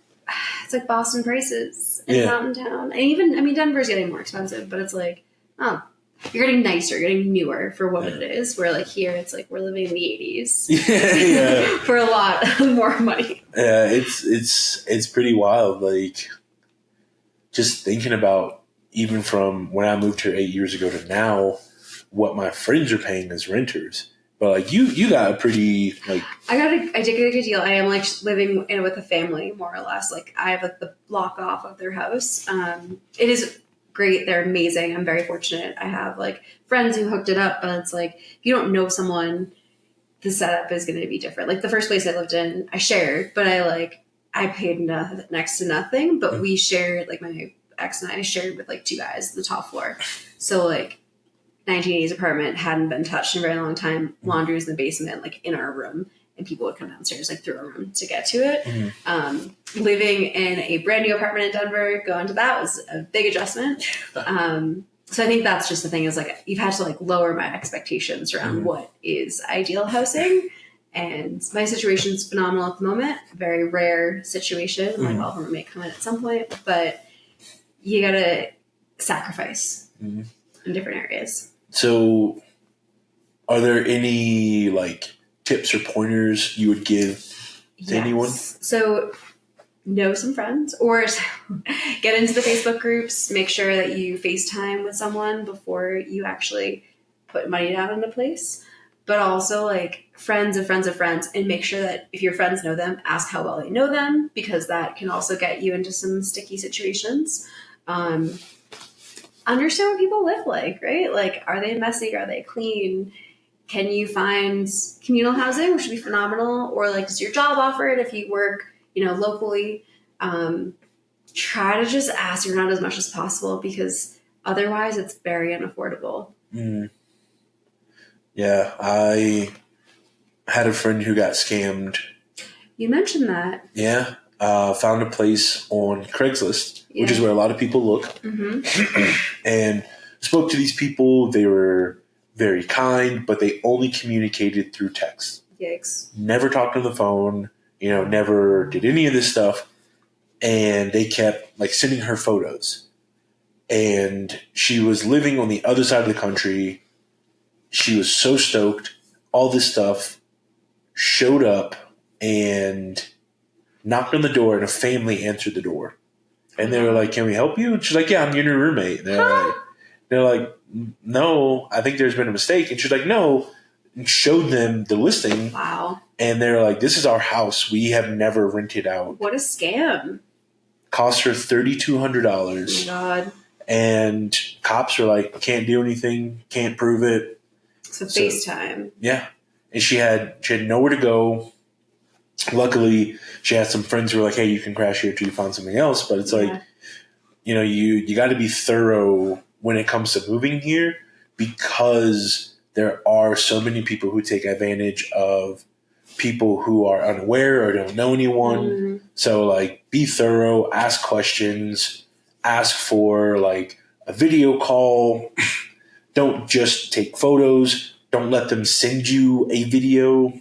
it's like Boston prices in Mountain Town, and even Denver's getting more expensive, but it's like you're getting nicer, you're getting newer for what it is. Where like here, it's like we're living in the 80s. Yeah. For a lot more money. Yeah, it's pretty wild. Like just thinking about even from when I moved here 8 years ago to now, what my friends are paying as renters. But like you got a pretty like I did get a good deal. I am like living with a family more or less. Like I have like the block off of their house. It is great. They're amazing. I'm very fortunate. I have like friends who hooked it up, but it's like if you don't know someone, the setup is going to be different. Like the first place I lived in, I shared, but I paid next to nothing. But we shared, like my ex and I shared with like 2 guys the top floor. So like 1980s apartment hadn't been touched in a very long time. Laundry was in the basement, like in our room, and people would come downstairs like through our room to get to it. Mm-hmm. Living in a brand new apartment in Denver, going to that was a big adjustment. So I think that's just the thing is like you've had to like lower my expectations around what is ideal housing. And my situation is phenomenal at the moment. Very rare situation. My welfare may come in at some point, but you gotta sacrifice in different areas. So, are there any like tips or pointers you would give to anyone? So, know some friends or get into the Facebook groups. Make sure that you FaceTime with someone before you actually put money down in a place. But also like friends of friends of friends, and make sure that if your friends know them, ask how well they know them, because that can also get you into some sticky situations. Understand what people live like, right? Like, are they messy? Are they clean? can you find communal housing, which would be phenomenal, or like does your job offer it if you work, locally? Try to just ask around as much as possible because otherwise it's very unaffordable. Mm. Yeah, I had a friend who got scammed. You mentioned that. Yeah. Found a place on Craigslist, which is where a lot of people look. Mm-hmm. And spoke to these people. They were very kind, but they only communicated through text. Yikes. Never talked on the phone, never did any of this stuff. And they kept sending her photos. And she was living on the other side of the country. She was so stoked. All this stuff showed up and knocked on the door, and a family answered the door. And they were like, "Can we help you?" And she's like, "Yeah, I'm your new roommate." And they're like, "No, I think there's been a mistake." And she's like, "No," and showed them the listing. Wow. And they're like, "This is our house. We have never rented out." What a scam. Cost her $3,200. Oh my God. And cops are like, "Can't do anything, can't prove it." So FaceTime. Yeah. And she had nowhere to go. Luckily, she had some friends who were like, "Hey, you can crash here till you find something else." But it's you got to be thorough when it comes to moving here because there are so many people who take advantage of people who are unaware or don't know anyone. Mm-hmm. So, be thorough, ask questions, ask for, a video call. Don't just take photos. Don't let them send you a video.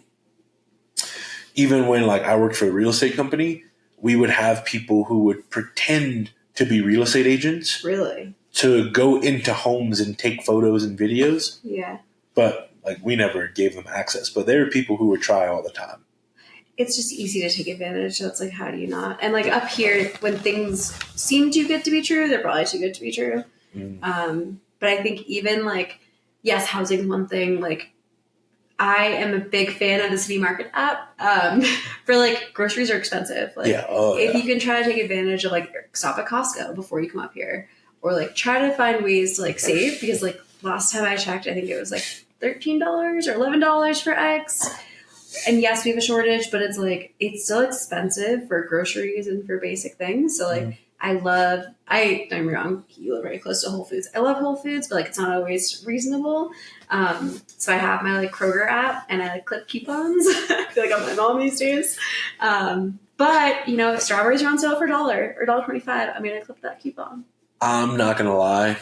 Even when I worked for a real estate company, we would have people who would pretend to be real estate agents. Really? To go into homes and take photos and videos. Yeah. But we never gave them access. But there are people who would try all the time. It's just easy to take advantage. So it's how do you not? And up here, when things seem too good to be true, they're probably too good to be true. Mm. But I think even yes, housing is one thing. I am a big fan of the City Market app. For groceries are expensive. If you can try to take advantage of stop at Costco before you come up here, or try to find ways to save because last time I checked, I think it was $13 or $11 for eggs. And yes, we have a shortage, but it's it's still expensive for groceries and for basic things. So don't get me wrong, you live very close to Whole Foods. I love Whole Foods, but it's not always reasonable. So I have my Kroger app and I clip coupons. I feel I'm my mom these days. But if strawberries are on sale for $1 or $1.25, I clip that coupon. I'm not going to lie.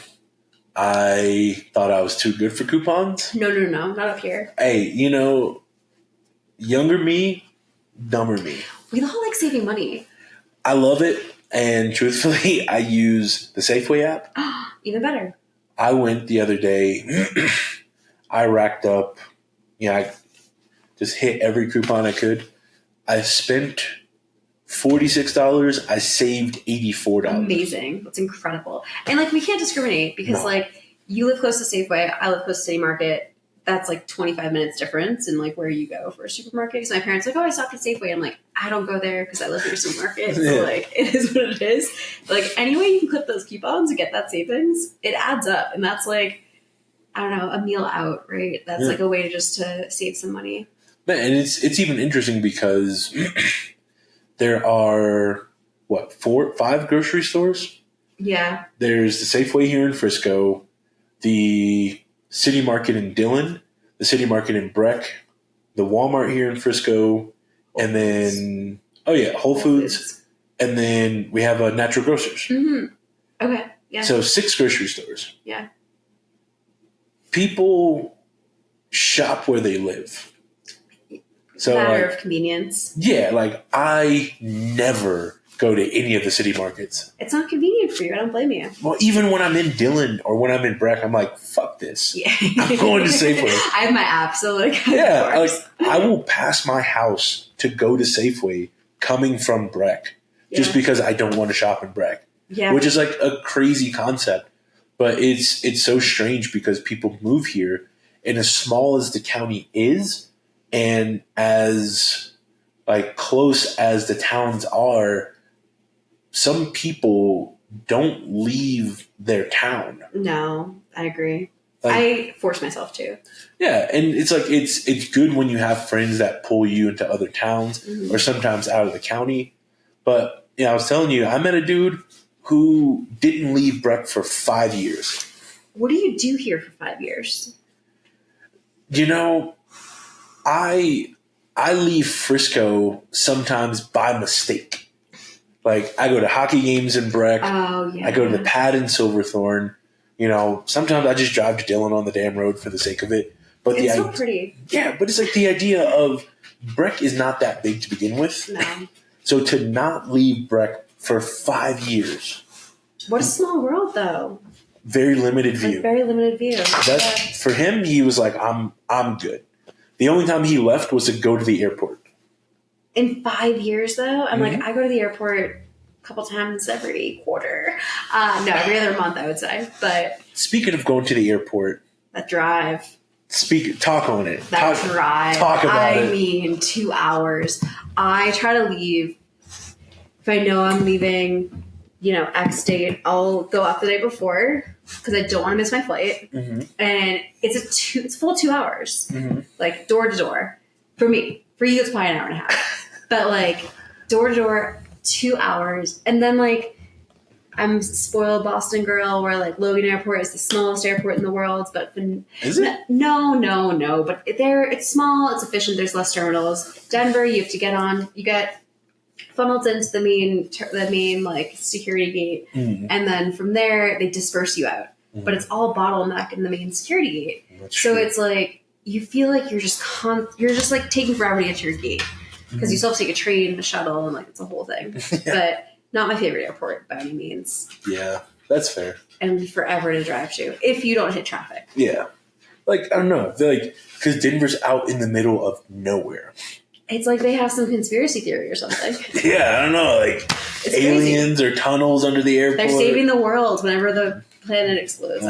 I thought I was too good for coupons. No, not up here. Hey, younger me, dumber me. We all like saving money. I love it. And truthfully, I use the Safeway app. Even better. I went the other day. I racked up. I just hit every coupon I could. I spent $46. I saved $84. Amazing. That's incredible. And we can't discriminate because you live close to Safeway. I live close to City Market. That's 25 minutes difference in where you go for a supermarket. So my parents I stopped at Safeway. I'm I don't go there because I live near a supermarket. So it is what it is. But any way you can clip those coupons and get that savings, it adds up. And that's I don't know, a meal out, right? That's a way to save some money. And it's even interesting because there are 5 grocery stores? Yeah. There's the Safeway here in Frisco, the City Market in Dillon, the City Market in Breck, the Walmart here in Frisco, and then Whole Foods, and then we have a Natural Grocers. Mm-hmm. Okay, yeah. So 6 grocery stores. Yeah. People shop where they live. So matter of convenience. Yeah, I never go to any of the city markets. It's not convenient for you. I don't blame you. Well, even when I'm in Dillon or when I'm in Breck, I'm fuck this. Yeah. I'm going to Safeway. I have my app, so I will pass my house to go to Safeway coming from Breck just because I don't want to shop in Breck. Yeah. Which is a crazy concept. But it's so strange because people move here, and as small as the county is, and as close as the towns are, some people don't leave their town. No, I agree. Like, I force myself to. yeah, and it's like it's good when you have friends that pull you into other towns or sometimes out of the county. But I was telling you, I met a dude who didn't leave Breck for 5 years. What do you do here for 5 years? I leave Frisco sometimes by mistake. Like, I go to hockey games in Breck. Oh, yeah. I go to the pad in Silverthorne. Sometimes I just drive to Dillon on the damn road for the sake of it. But It's so pretty. Yeah, but it's like the idea of Breck is not that big to begin with. No. So to not leave Breck for 5 years. What a small world, though. Very limited view. Like, very limited view. For him, he was like, I'm good. The only time he left was to go to the airport. In 5 years, though, I'm like, I go to the airport a couple times every quarter. No, every other month, I would say. But speaking of going to the airport, that drive. Talk on it. That drive. Talk about it. I mean, 2 hours. I try to leave. If I know I'm leaving, X date, I'll go up the day before because I don't want to miss my flight. Mm-hmm. And it's a full 2 hours, like door to door. For me, for you, it's probably an hour and a half. But like door to door, 2 hours, and then like I'm a spoiled Boston girl where like Logan Airport is the smallest airport in the world. But is it? No. But it's small, it's efficient. There's less terminals. Denver, you have to you get funneled into the main like security gate, and then from there they disperse you out. But it's all bottleneck in the main security gate. That's true. It's like you feel like you're just like taking forever to get to your gate because you still have to take a train, a shuttle, and like it's a whole thing. But not my favorite airport by any means. Yeah, that's fair. And forever to drive to if you don't hit traffic. Yeah, like I don't know, because Denver's out in the middle of nowhere. It's like they have some conspiracy theory or something. Yeah, I don't know, like it's aliens crazy. Or tunnels under the airport. They're saving the world whenever the planet explodes.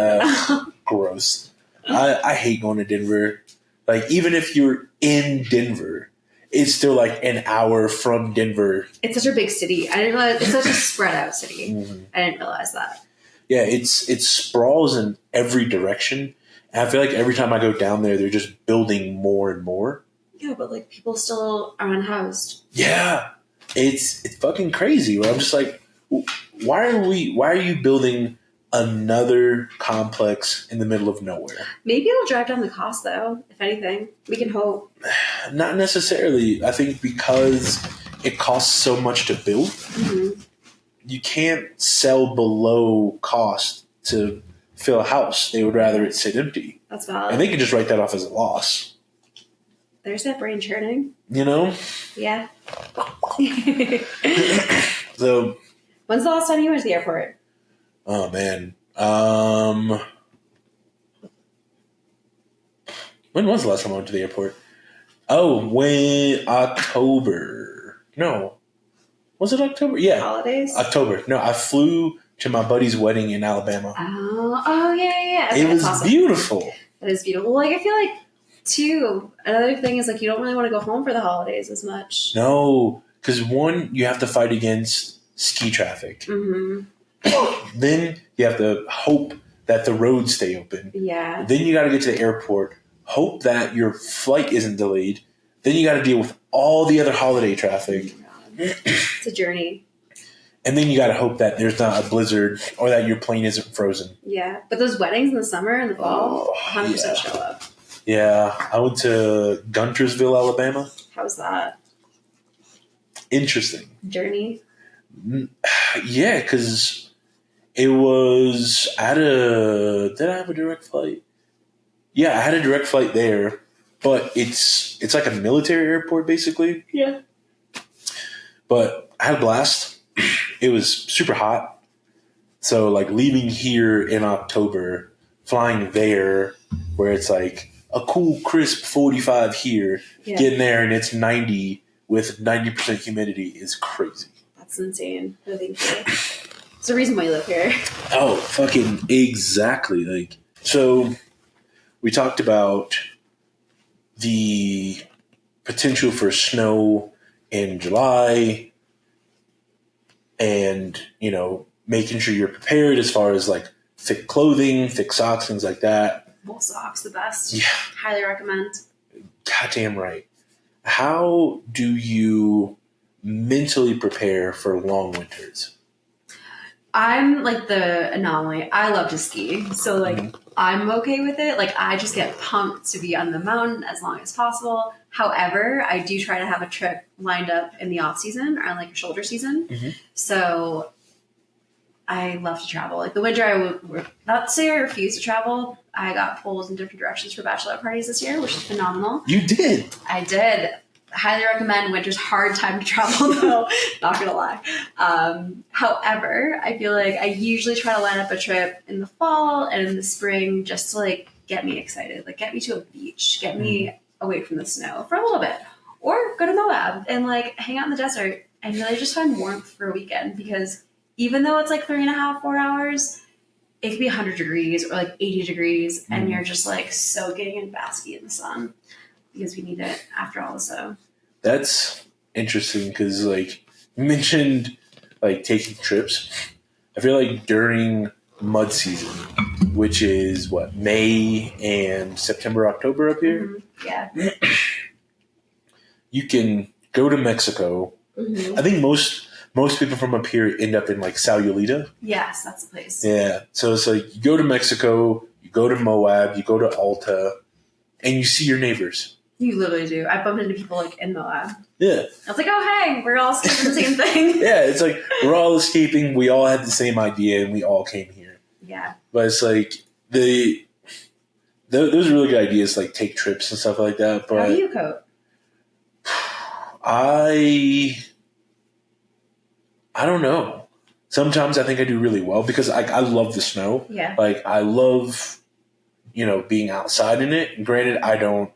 Gross. I hate going to Denver. Like, even if you're in Denver, it's still like an hour from Denver. It's such a big city. I didn't realize it's such a spread out city. I didn't realize that. Yeah, it sprawls in every direction. And I feel like every time I go down there, they're just building more and more. Yeah, but like people still are unhoused. Yeah, it's fucking crazy. Where I'm just like, why are you building another complex in the middle of nowhere? Maybe it'll drive down the cost, though. If anything, we can hope. Not necessarily. I think because it costs so much to build, you can't sell below cost to fill a house. They would rather it sit empty. That's valid. And they can just write that off as a loss. There's that brain churning. So, Yeah. When's the last time you went to the airport? Oh, man. When was the last time I went to the airport? Oh, October. No. Was it October? Yeah. Holidays? October. No, I flew to my buddy's wedding in Alabama. Oh, yeah. Okay, it was awesome. Beautiful. It is beautiful. Like, I feel like, too, another thing is, like, you don't really want to go home for the holidays as much. No, because one, you have to fight against ski traffic. Then you have to hope that the roads stay open. Yeah. Then you got to get to the airport, hope that your flight isn't delayed. Then you got to deal with all the other holiday traffic. It's a journey. And then you got to hope that there's not a blizzard or that your plane isn't frozen. Yeah, but those weddings in the summer and the fall, 100% show up. Yeah, I went to Guntersville, Alabama. How's that? Interesting. Journey? Yeah, because it was did I have a direct flight? Yeah, I had a direct flight there, but it's like a military airport, basically. Yeah. But I had a blast. It was super hot. So, like, leaving here in October, flying there, where it's like a cool, crisp 45 here, getting there and it's 90 with 90% humidity is crazy. That's insane. No, thank you. There's a reason why you live here. Oh, fucking exactly. Like, so we talked about the potential for snow in July and, making sure you're prepared as far as like thick clothing, thick socks, things like that. Wool socks, the best. Yeah. Highly recommend. Goddamn right. How do you mentally prepare for long winters? I'm like the anomaly. I love to ski. So like Mhm. I'm okay with it. Like I just get pumped to be on the mountain as long as possible. However, I do try to have a trip lined up in the off season or like a shoulder season. Mhm. So I love to travel. Like the winter, I would not say I refuse to travel. I got pulled in different directions for bachelorette parties this year, which is phenomenal. You did. I did. Highly recommend. Winter's hard time to travel though. Not gonna lie. However, I feel like I usually try to line up a trip in the fall and in the spring just to like get me excited, like get me to a beach, get me away from the snow for a little bit, or go to Moab and like hang out in the desert and really just find warmth for a weekend because even though it's like 3.5, 4 hours, it could be 100 degrees or like 80 degrees and you're just like soaking and basking in the sun because we need it after all the snow. That's interesting because, like, you mentioned, like, taking trips. I feel like during mud season, which is, what, May and September, October up here? Yeah. You can go to Mexico. I think most people from up here end up in, like, Sayulita. Yes, that's the place. Yeah. So it's like you go to Mexico, you go to Moab, you go to Alta, and you see your neighbors. You literally do. I bumped into people like in Moab. Yeah. I was like, oh, hey, we're all escaping the same thing. Yeah, it's like we're all escaping. We all had the same idea, and we all came here. Yeah. But it's like those are really good ideas, like take trips and stuff like that. But how do you cope? I don't know. Sometimes I think I do really well because I love the snow. Yeah. Like I love, being outside in it. And granted, I don't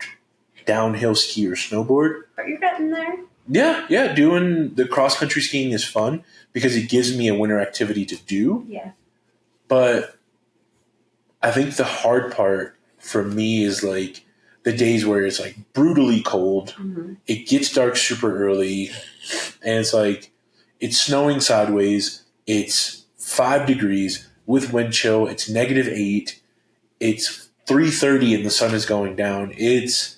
downhill ski or snowboard. But you're getting there. Yeah. Doing the cross country skiing is fun because it gives me a winter activity to do. Yeah. But I think the hard part for me is like the days where it's like brutally cold. It gets dark super early, and it's like it's snowing sideways. It's 5 degrees with wind chill. It's -8. It's 3:30 and the sun is going down. It's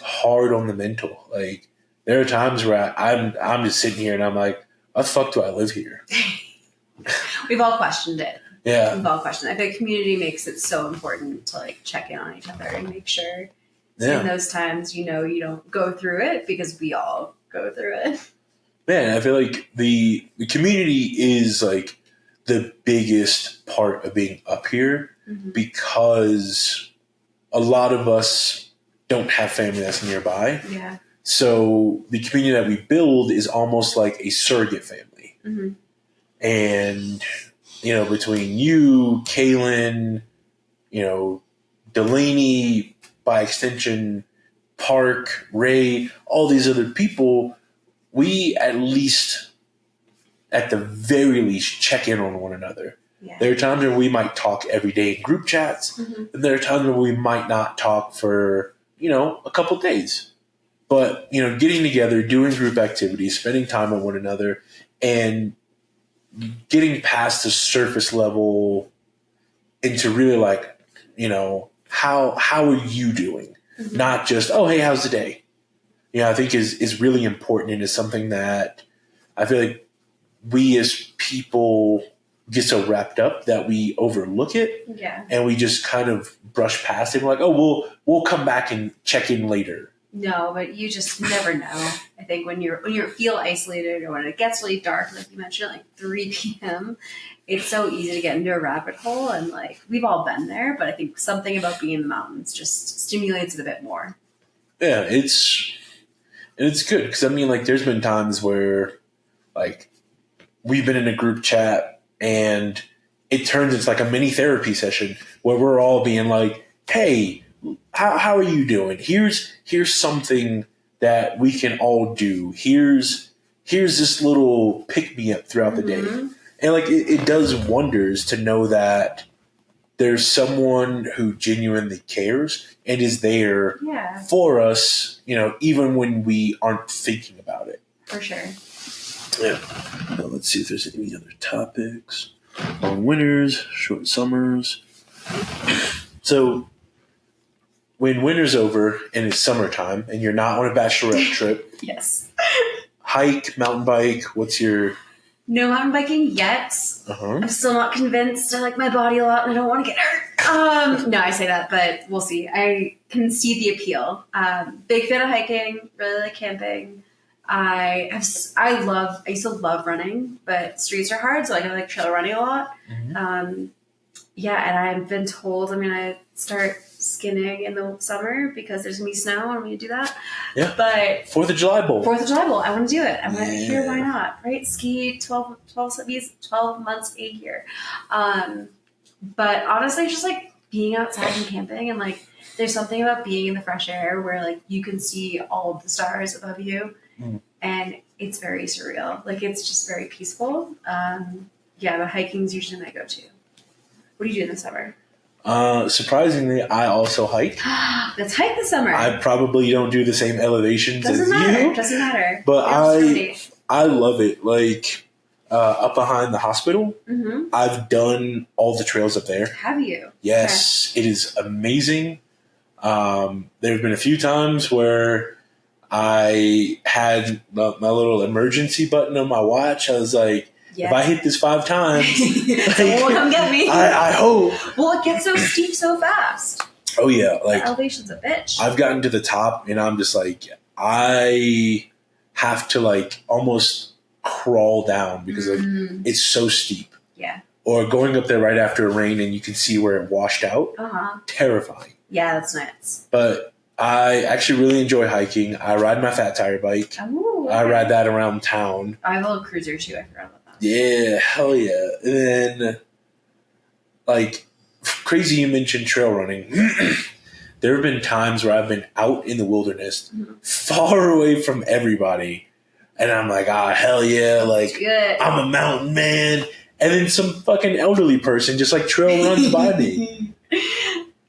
hard on the mental. Like there are times where I'm just sitting here and I'm like, how the fuck do I live here? We've all questioned it. Yeah. We've all questioned it. I think community makes it so important to like check in on each other and make sure in those times, you don't go through it because we all go through it. Man, I feel like the community is like the biggest part of being up here because a lot of us don't have family that's nearby. Yeah. So the community that we build is almost like a surrogate family. And, between you, Kaylin, Delaney, by extension, Park, Ray, all these other people, we at the very least, check in on one another. Yeah. There are times when we might talk every day in group chats, and there are times when we might not talk for, a couple days. But, getting together, doing group activities, spending time with one another, and getting past the surface level into really like, how are you doing? Not just, oh, hey, how's the day? I think is really important and is something that I feel like we as people get so wrapped up that we overlook it. Yeah. And we just kind of brush past it. We're like, oh, we'll come back and check in later. No, but you just never know. I think when you feel isolated or when it gets really dark, like you mentioned, like 3 p.m., it's so easy to get into a rabbit hole. And like we've all been there, but I think something about being in the mountains just stimulates it a bit more. Yeah, it's good because like there's been times where like we've been in a group chat and it turns into like a mini therapy session where we're all being like, hey, how are you doing? Here's something that we can all do. Here's this little pick me up throughout the day. And like it does wonders to know that there's someone who genuinely cares and is there for us, even when we aren't thinking about it. For sure. Yeah. Now let's see if there's any other topics. Long winters, short summers. So when winter's over and it's summertime and you're not on a bachelorette trip, Yes. hike, mountain bike, what's your... No mountain biking yet. Uh-huh. I'm still not convinced. I like my body a lot and I don't want to get hurt. No, I say that, but we'll see. I can see the appeal. Big fan of hiking, really like camping. I used to love running, but streets are hard, so I like trail running a lot. Mm-hmm. And I've been told I'm going to start skinning in the summer because there's going to be snow and I'm going to do that. Yeah. But 4th of July Bowl. 4th of July Bowl, I want to do it. I want to hear why not, right? Ski 12 months a year. But honestly, just like being outside and camping and like there's something about being in the fresh air where like you can see all of the stars above you and it's very surreal. Like it's just very peaceful. The hiking's usually my go-to. What do you do in the summer? Surprisingly, I also hike. Let's hike this summer. I probably don't do the same elevations as Doesn't matter. you. Doesn't matter. But I love it. Like up behind the hospital, I've done all the trails up there. Have you? Yes, It is amazing. There have been a few times where I had my little emergency button on my watch. I was like, if I hit this 5 times, someone will come get me. I hope. Well, it gets so steep so fast. Oh yeah, like the elevation's a bitch. I've gotten to the top, and I'm just like, I have to like almost crawl down because like it's so steep. Yeah. Or going up there right after a rain, and you can see where it washed out. Terrifying. Yeah, that's nuts. But I actually really enjoy hiking. I ride my fat tire bike. Ooh, okay. I ride that around town. I have a little cruiser too. I forgot about that. Yeah, hell yeah. And then, like, crazy you mentioned trail running. There have been times where I've been out in the wilderness, far away from everybody, and I'm like, hell yeah, like, I'm a mountain man. And then some fucking elderly person just, like, trail runs by me.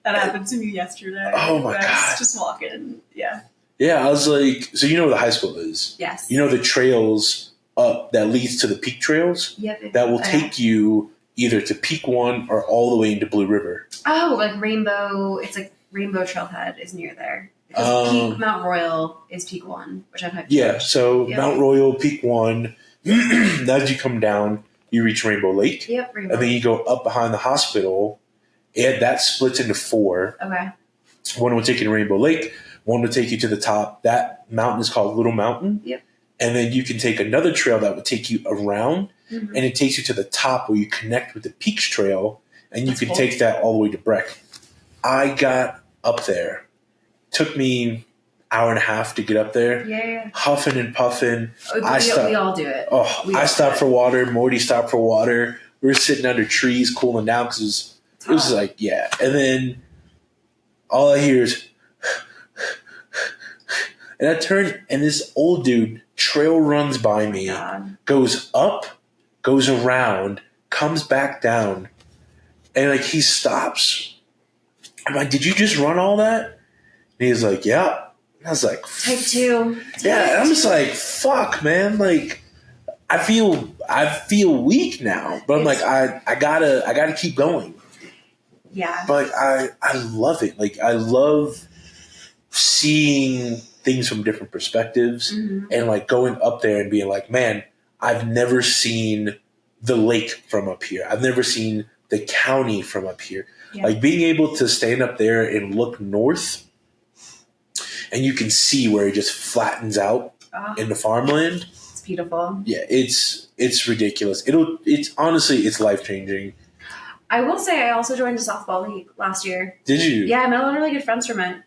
That happened to me yesterday. Oh, my God. I was just walking, yeah. Yeah, I was like, so you know where the high school is? Yes. You know the trails up that leads to the peak trails? Yep. That will take you either to Peak 1 or all the way into Blue River. Oh, like Rainbow. It's like Rainbow Trailhead is near there. Because Peak Mount Royal is Peak 1, which I've had. Yeah, so Mount Royal, Peak 1. As you come down, you reach Rainbow Lake. Yep, Rainbow. And then you go up behind the hospital, and that splits into 4. Okay. One will take you to Rainbow Lake. One will take you to the top. That mountain is called Little Mountain. Yep. And then you can take another trail that would take you around, and it takes you to the top where you connect with the Peaks Trail, and you can take that all the way to Breck. I got up there. Took me an hour and a half to get up there. Yeah. Huffing and puffing. We all do it. I stopped for water. Morty stopped for water. We were sitting under trees cooling down because it was like, yeah. And then all I hear is... And I turn, and this old dude trail runs by me, goes up, goes around, comes back down, and like he stops. I'm like, did you just run all that? And he's like, yeah. And I was like, Type 2. Yeah, and I'm just like, fuck, man. Like, I feel weak now, but I'm like, I gotta keep going. Yeah. But I love it. Like, I love seeing things from different perspectives and like going up there and being like, man, I've never seen the lake from up here. I've never seen the county from up here. Yeah. Like being able to stand up there and look north and you can see where it just flattens out in the farmland. It's beautiful. Yeah, it's ridiculous. It's honestly, it's life-changing. I will say I also joined a softball league last year. Did you? Yeah, I met a lot of really good friends from it.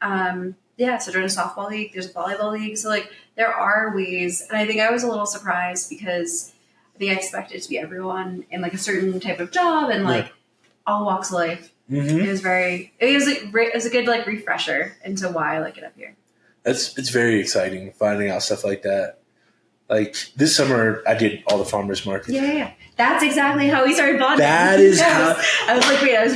So I joined a softball league. There's a volleyball league. So, like, there are ways. And I think I was a little surprised because I think I expected it to be everyone in, like, a certain type of job and, like, all walks of life. It was a good, like, refresher into why I like it up here. It's very exciting finding out stuff like that. Like, this summer, I did all the farmers markets. Yeah. That's exactly how we started bonding. That is how... I was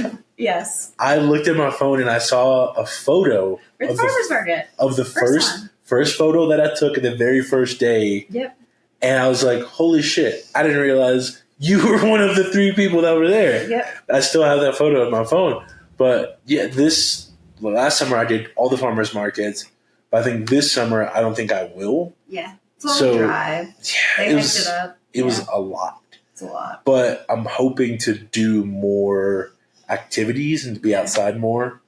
like, yes. I looked at my phone and I saw a photo of the farmers market. Of the first photo that I took at the very first day. Yep. And I was like, holy shit, I didn't realize you were one of the 3 people that were there. Yep. I still have that photo on my phone. But yeah, this last summer I did all the farmers markets, but I think this summer I don't think I will. Yeah. It's a long drive. Yeah, They hyped it up. It was a lot. It's a lot. But I'm hoping to do more activities and to be outside more.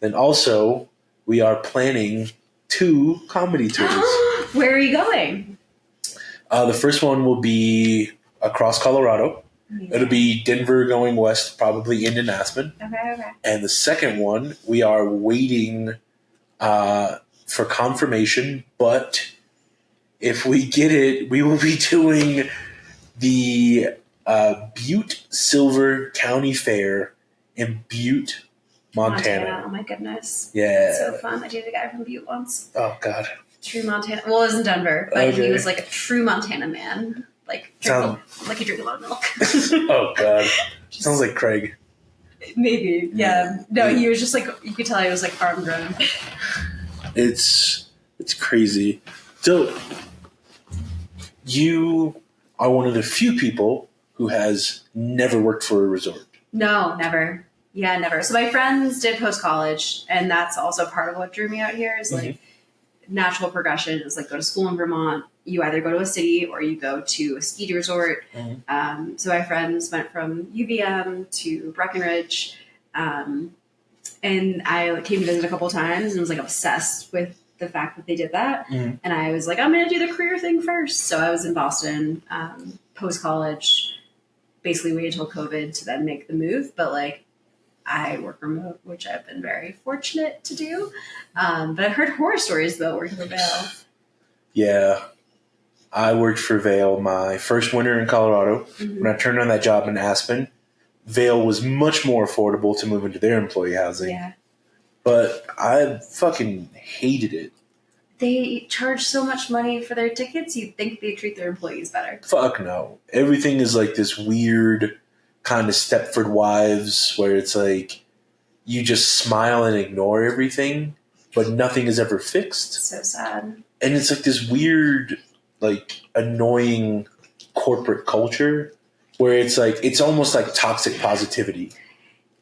And also, we are planning 2 comedy tours. Where are you going? The first one will be across Colorado. Amazing. It'll be Denver going west, probably into Aspen. Okay. And the second one, we are waiting for confirmation. But if we get it, we will be doing the Butte Silver County Fair in Butte, Montana. Oh my goodness. Yeah. That's so fun. I dated a guy from Butte once. Oh, God. True Montana. Well, it was in Denver, but Okay. he was like a true Montana man. Like he drank a lot of milk. Oh, God. Sounds like Craig. Maybe. Yeah. No, he was just like, you could tell he was like farm grown. It's crazy. So, you are one of the few people who has never worked for a resort. No, never. Yeah, never. So my friends did post-college, and that's also part of what drew me out here is like natural progression is like go to school in Vermont. You either go to a city or you go to a ski resort. So my friends went from UVM to Breckenridge, and I came to visit a couple times and was like obsessed with the fact that they did that. And I was like, I'm going to do the career thing first. So I was in Boston post-college, basically waited until COVID to then make the move. But like I work remote, which I've been very fortunate to do. But I've heard horror stories about working for Vail. Yeah. I worked for Vail my first winter in Colorado. When I turned on that job in Aspen, Vail was much more affordable to move into their employee housing. Yeah. But I fucking hated it. They charge so much money for their tickets, you'd think they treat their employees better. Fuck no. Everything is like this weird kind of Stepford Wives where it's like you just smile and ignore everything, but nothing is ever fixed. So sad. And it's like this weird, like, annoying corporate culture where it's like, it's almost like toxic positivity.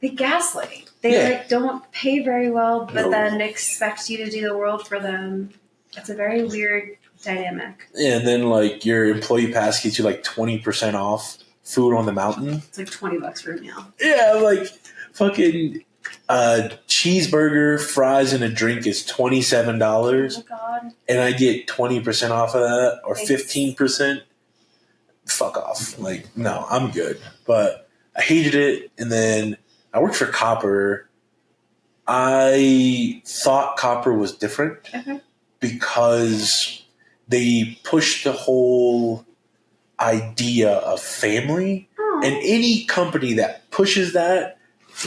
They gaslight. They like don't pay very well, but then expect you to do the world for them. It's a very weird dynamic. And then like your employee pass gets you like 20% off food on the mountain. It's like $20 for a meal. Yeah, like fucking cheeseburger, fries, and a drink is $27. Oh my God. And I get 20% off of that or 15%. Fuck off. Like, no, I'm good. But I hated it. And then I worked for Copper. I thought Copper was different because they pushed the whole idea of family. And any company that pushes that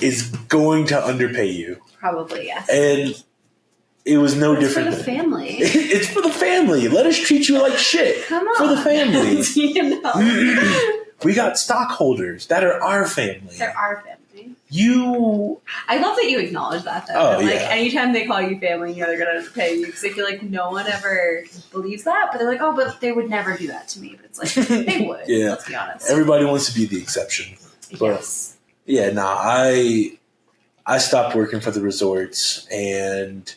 is going to underpay you. Probably, yes. And it was no different. It's for the family. It's for the family. Let us treat you like shit. Come on. For the family. You know. We got stockholders that are our family. They're our family. I love that you acknowledge that, though. Oh, like, yeah. anytime they call you family, you know they're going to pay you. Because I feel like no one ever believes that. But they're like, oh, but they would never do that to me. But it's like, they would. Yeah. Let's be honest. Everybody wants to be the exception. Yes. But, yeah, nah, I stopped working for the resorts, and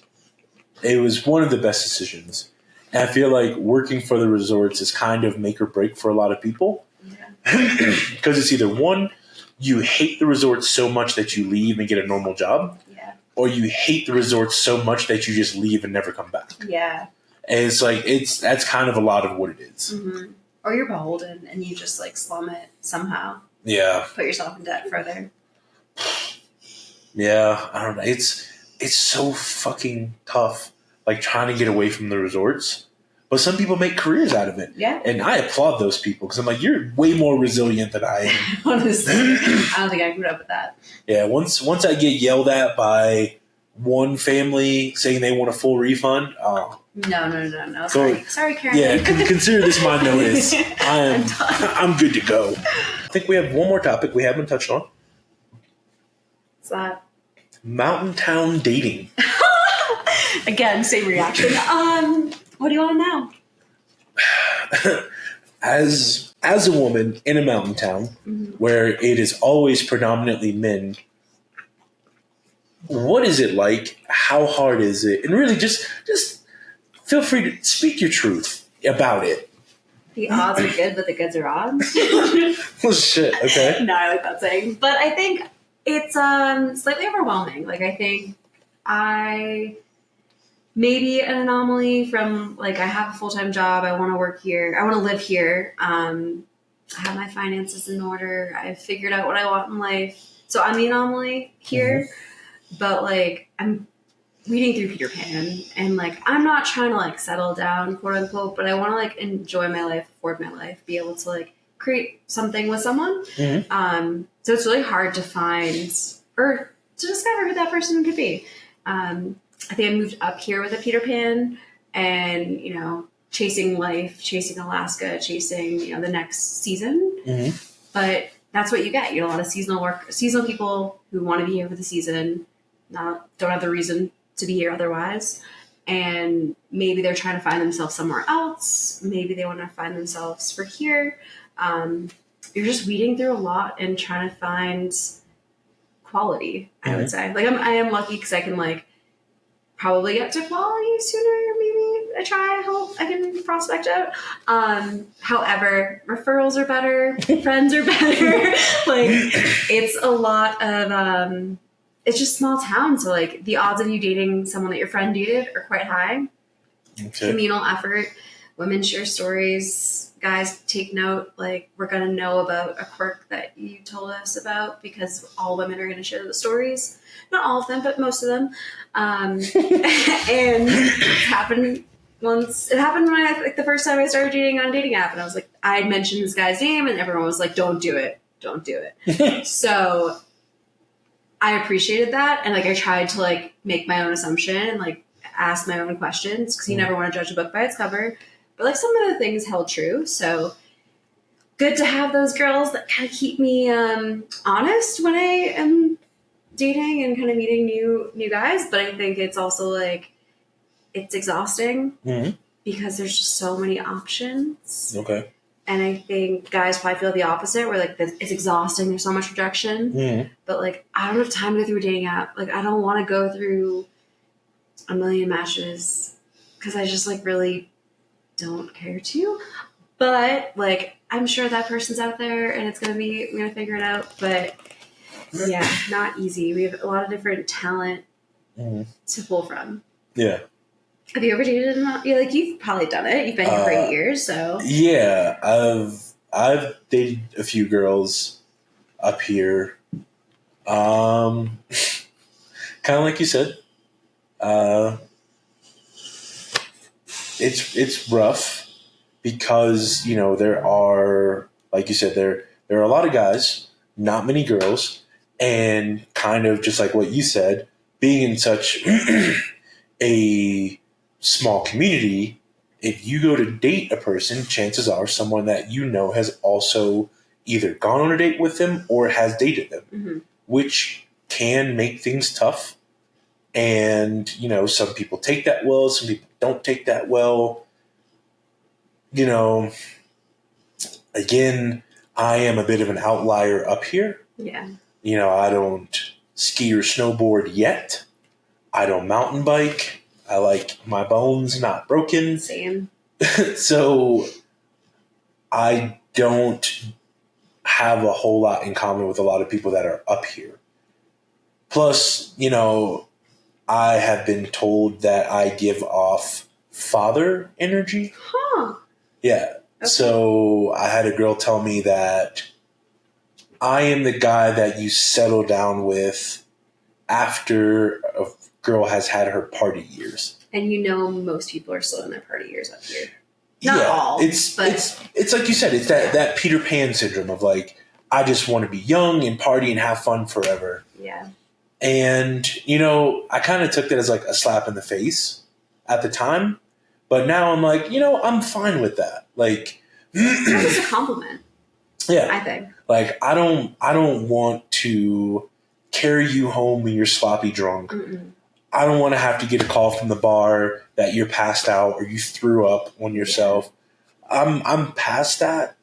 it was one of the best decisions. And I feel like working for the resorts is kind of make or break for a lot of people. Yeah. Because it's either one, you hate the resort so much that you leave and get a normal job, or you hate the resort so much that you just leave and never come back. Yeah. And it's like that's kind of a lot of what it is. Mm-hmm. Or you're beholden and you just like slum it somehow. Yeah. Put yourself in debt further. Yeah, I don't know. It's so fucking tough, like trying to get away from the resorts. But some people make careers out of it. Yeah. And I applaud those people because I'm like, you're way more resilient than I am. Honestly, I don't think I could put up with that. Yeah, once I get yelled at by one family saying they want a full refund, No. So, Sorry, Karen. yeah, consider this my notice. I'm good to go. I think we have one more topic we haven't touched on. What's that? Mountain town dating. Again, same reaction. What do you want now? As a woman in a mountain town where it is always predominantly men, what is it like? How hard is it? And really, just feel free to speak your truth about it. The odds are good, but the goods are odds. Well, shit. Okay. No, I like that saying. But I think it's slightly overwhelming. Like, I think I maybe an anomaly from, like, I have a full-time job. I want to work here. I want to live here. I have my finances in order. I've figured out what I want in life. So I'm the anomaly here. Mm-hmm. But, like, I'm reading through Peter Pan, and, like, I'm not trying to, like, settle down, quote unquote, but I want to, like, enjoy my life, afford my life, be able to, like, create something with someone. Mm-hmm. So it's really hard to find or to discover who that person could be. I think I moved up here with a Peter Pan, and, you know, chasing life, chasing Alaska, chasing, you know, the next season. Mm-hmm. But that's what you get. You know, a lot of seasonal people who want to be here for the season, don't have the reason to be here otherwise, and maybe they're trying to find themselves somewhere else. Maybe they want to find themselves for here. You're just weeding through a lot and trying to find quality. I would say, like, I am lucky because I can, like, probably get to quality sooner. Maybe I hope I can prospect out. However, referrals are better, friends are better. Like, it's a lot of it's just small town, so, like, the odds of you dating someone that your friend dated are quite high. Okay. Communal effort. Women share stories. Guys, take note. Like, we're going to know about a quirk that you told us about because all women are going to share the stories. Not all of them, but most of them. And it happened once. It happened when like, the first time I started dating on a dating app, and I was like, I mentioned this guy's name, and everyone was like, don't do it. Don't do it. So I appreciated that, and, like, I tried to, like, make my own assumption and, like, ask my own questions because you never want to judge a book by its cover. But, like, some of the things held true. So good to have those girls that kind of keep me honest when I am dating and kind of meeting new guys. But I think it's also, like, it's exhausting because there's just so many options. Okay. And I think guys probably feel the opposite, where, like, it's exhausting. There's so much rejection. But, like, I don't have time to go through a dating app. Like, I don't want to go through a million matches because I just, like, really don't care to. But, like, I'm sure that person's out there, and we're going to figure it out. But, yeah, not easy. We have a lot of different talent to pull from. Yeah. Have you ever dated like, you've probably done it. You've been here for 8 years, so. Yeah, I've dated a few girls up here. Kind of like you said. It's rough because, you know, there are, like you said, there are a lot of guys, not many girls, and kind of just like what you said, being in such a small community, if you go to date a person, chances are someone that you know has also either gone on a date with them or has dated them, which can make things tough. And, you know, some people take that well, some people don't take that well. You know, again, I am a bit of an outlier up here. Yeah. You know, I don't ski or snowboard yet. I don't mountain bike. I like my bones not broken. Same. So I don't have a whole lot in common with a lot of people that are up here. Plus, you know, I have been told that I give off father energy. Huh. Yeah. Okay. So I had a girl tell me that I am the guy that you settle down with after a girl has had her party years. And, you know, most people are still in their party years up here. Not all. It's like you said, it's that Peter Pan syndrome of, like, I just want to be young and party and have fun forever. Yeah. And, you know, I kind of took that as, like, a slap in the face at the time. But now I'm like, you know, I'm fine with that. Like, it's a compliment. Yeah. I think. Like, I don't want to carry you home when you're sloppy drunk. Mm-mm. I don't want to have to get a call from the bar that you're passed out or you threw up on yourself. Yeah. I'm past that.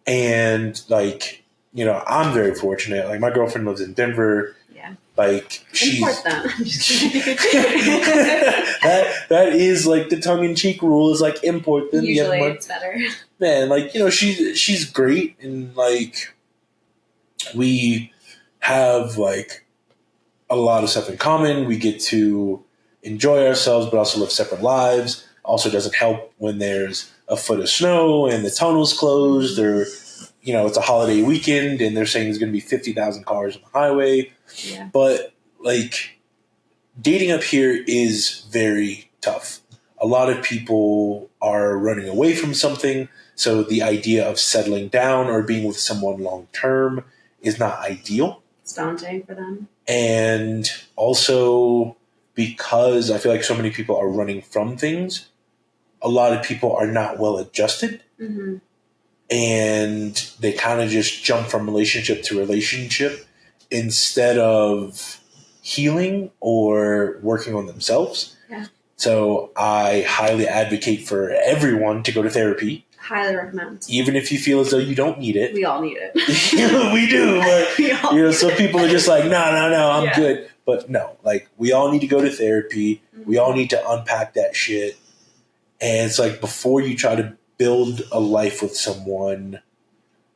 And, like, you know, I'm very fortunate. Like, my girlfriend lives in Denver. Yeah. Like Import them. that is like the tongue-in-cheek rule is like import them. Usually it's better. Man, like, you know, she's great, and like we have like a lot of stuff in common. We get to enjoy ourselves, but also live separate lives. Also doesn't help when there's a foot of snow and the tunnel's closed, or, you know, it's a holiday weekend and they're saying there's going to be 50,000 cars on the highway. Yeah. But like dating up here is very tough. A lot of people are running away from something. So the idea of settling down or being with someone long term is not ideal. It's daunting for them. And also because I feel like so many people are running from things, a lot of people are not well adjusted. Mm-hmm. And they kind of just jump from relationship to relationship instead of healing or working on themselves. Yeah. So I highly advocate for everyone to go to therapy. Highly recommend. Even if you feel as though you don't need it. We all need it. We do. But, you know, some people are just like, no, I'm good. But no, like, we all need to go to therapy. Mm-hmm. We all need to unpack that shit. And it's like, before you try to build a life with someone,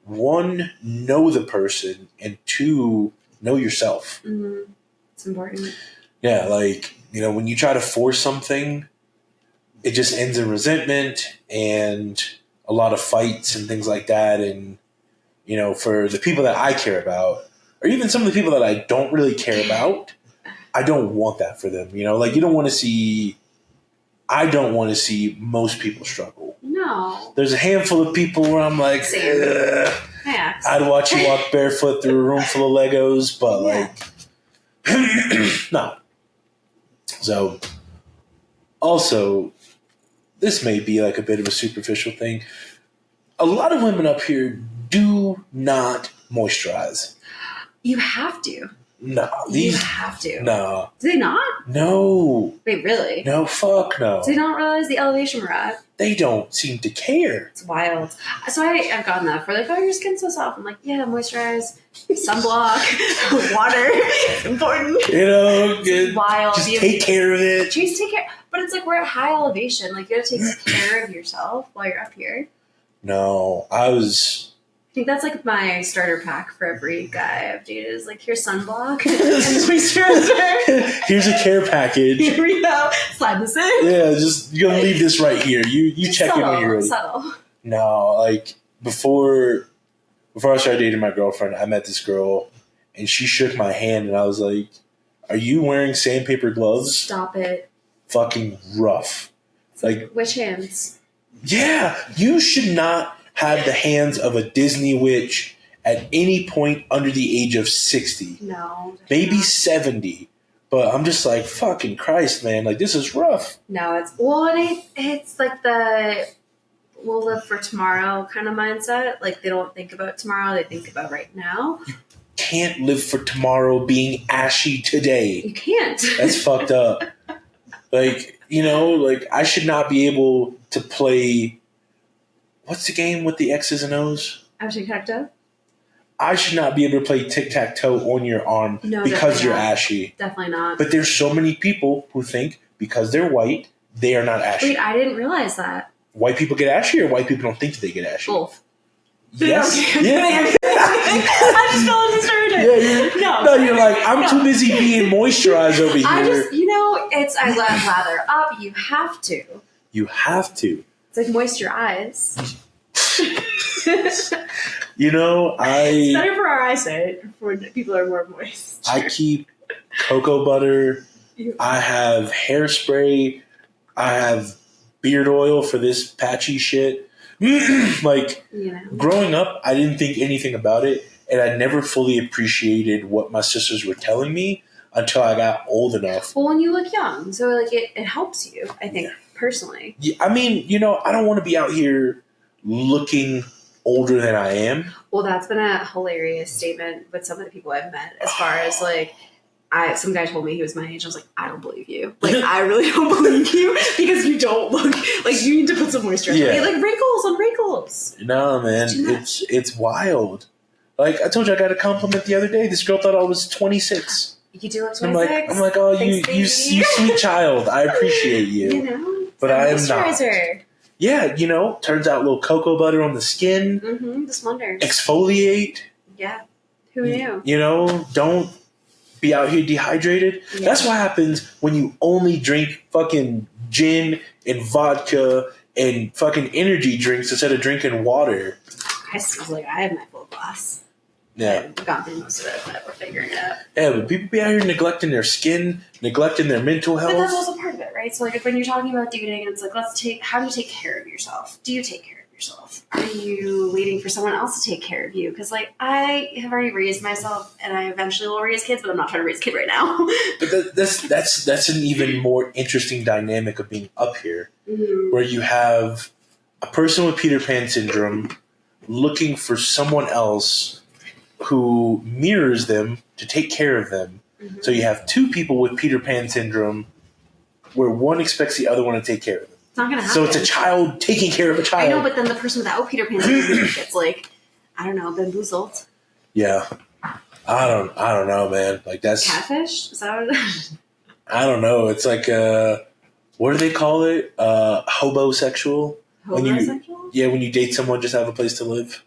one, know the person, and two, know yourself. Mm-hmm. It's important. Yeah, like, you know, when you try to force something, it just ends in resentment and a lot of fights and things like that. And, you know, for the people that I care about, or even some of the people that I don't really care about, I don't want that for them. You know, like, I don't want to see most people struggle. No. There's a handful of people where I'm like, yeah. I'd watch you walk barefoot through a room full of Legos, but like, no. So, also, this may be like a bit of a superficial thing. A lot of women up here do not moisturize. You have to. No. You have to. No. Do they not? No. Wait, really? No, fuck no. Do they not realize the elevation we're at? They don't seem to care. It's wild. So I've gotten that for like, oh, your skin's so soft. I'm like, yeah, moisturize, sunblock, water. It's important. You know, it's wild. Just take care of it. Just take care. But it's like, we're at high elevation. Like, you gotta take care of yourself while you're up here. No, I think that's like my starter pack for every guy I've dated is like, here's sunblock and moisturizer. Here's a care package. Here we go. Slide this in. Yeah, just you're gonna leave this right here. You just check subtle, in when you're ready. Subtle. No, like before I started dating my girlfriend, I met this girl and she shook my hand and I was like, "Are you wearing sandpaper gloves?" Stop it. Fucking rough. Like, which hands? Yeah, you should not have the hands of a Disney witch at any point under the age of 60. No. Maybe 70. But I'm just like, fucking Christ, man. Like, this is rough. No, it's like the we'll live for tomorrow kind of mindset. Like, they don't think about tomorrow. They think about right now. You can't live for tomorrow being ashy today. You can't. That's fucked up. Like, you know, like, I should not be able to play... What's the game with the X's and O's? Tic-tac-toe? I should not be able to play tic-tac-toe on your arm because you're ashy. Definitely not. But there's so many people who think because they're white, they are not ashy. Wait, I didn't realize that. White people get ashy or white people don't think that they get ashy? Both. Yes. Yeah. I just fell into stereotype. Yeah, no, you're like, I'm too busy being moisturized over here. I lather up. You have to. You have to. It's like moist your eyes. You know, it's better for our eyesight when people are more moist. I keep cocoa butter. I have hairspray. I have beard oil for this patchy shit. Like, growing up, I didn't think anything about it, and I never fully appreciated what my sisters were telling me until I got old enough. Well, when you look young, so like it helps you, I think, personally. Yeah, I mean, you know, I don't want to be out here looking older than I am. Well, that's been a hilarious statement with some of the people I've met as far as like, some guy told me he was my age. I was like, I don't believe you. Like, I really don't believe you because you don't look like you need to put some moisture. Yeah. Like wrinkles on wrinkles. No, man, it's wild. Like I told you, I got a compliment the other day. This girl thought I was 26. You do look 26. I'm like, oh, you sweet child. I appreciate you. You know? But I am not. Moisturizer. Yeah, turns out a little cocoa butter on the skin. Mm-hmm. This wonders. Exfoliate. Yeah. Who knew? Don't be out here dehydrated. Yeah. That's what happens when you only drink fucking gin and vodka and fucking energy drinks instead of drinking water. I was like, I have my full glass. Yeah. I've gone through most of it, but we're figuring it out. Yeah, but people be out here neglecting their skin, neglecting their mental health. But that's also part of it, right? So, like, when you're talking about dating, it's like, how do you take care of yourself? Do you take care of yourself? Are you waiting for someone else to take care of you? Because, like, I have already raised myself, and I eventually will raise kids, but I'm not trying to raise a kid right now. But that's an even more interesting dynamic of being up here, mm-hmm. where you have a person with Peter Pan syndrome looking for someone else who mirrors them to take care of them. Mm-hmm. So you have two people with Peter Pan syndrome where one expects the other one to take care of them. It's not going to happen. So it's a child taking care of a child. I know, but then the person without Peter Pan syndrome gets, like, I don't know, bamboozled. Yeah. I don't know, man. Like, that's... Catfish? Is that what it is? I don't know. It's like, what do they call it? Hobosexual? Hobosexual? When you date someone just to have a place to live.